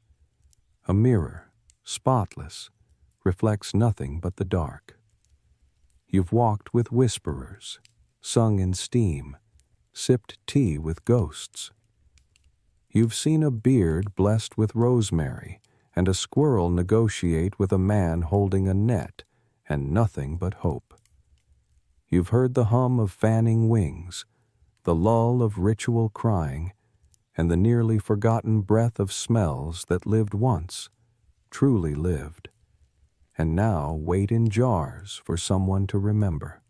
A mirror, spotless, reflects nothing but the dark. You've walked with whisperers, sung in steam, sipped tea with ghosts. You've seen a beard blessed with rosemary and a squirrel negotiate with a man holding a net and nothing but hope. You've heard the hum of fanning wings, the lull of ritual crying, and the nearly forgotten breath of smells that lived once, truly lived. and now wait in jars for someone to remember.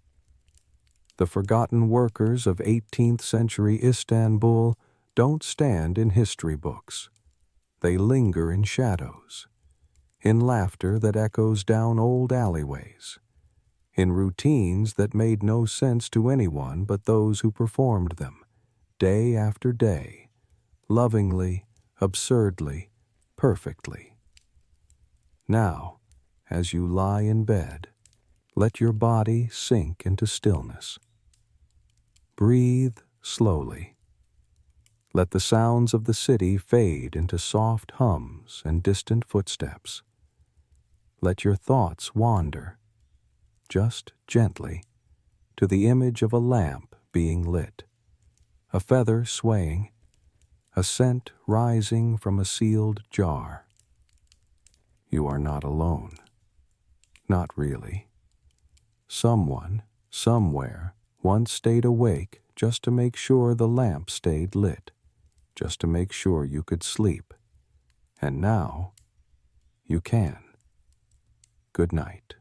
The forgotten workers of 18th century Istanbul don't stand in history books. They linger in shadows, in laughter that echoes down old alleyways, in routines that made no sense to anyone but those who performed them, day after day, lovingly, absurdly, perfectly. Now, as you lie in bed, let your body sink into stillness. Breathe slowly. Let the sounds of the city fade into soft hums and distant footsteps. Let your thoughts wander, just gently, to the image of a lamp being lit, a feather swaying, a scent rising from a sealed jar. You are not alone. Not really. Someone, somewhere, once stayed awake just to make sure the lamp stayed lit, just to make sure you could sleep. And now, you can. Good night.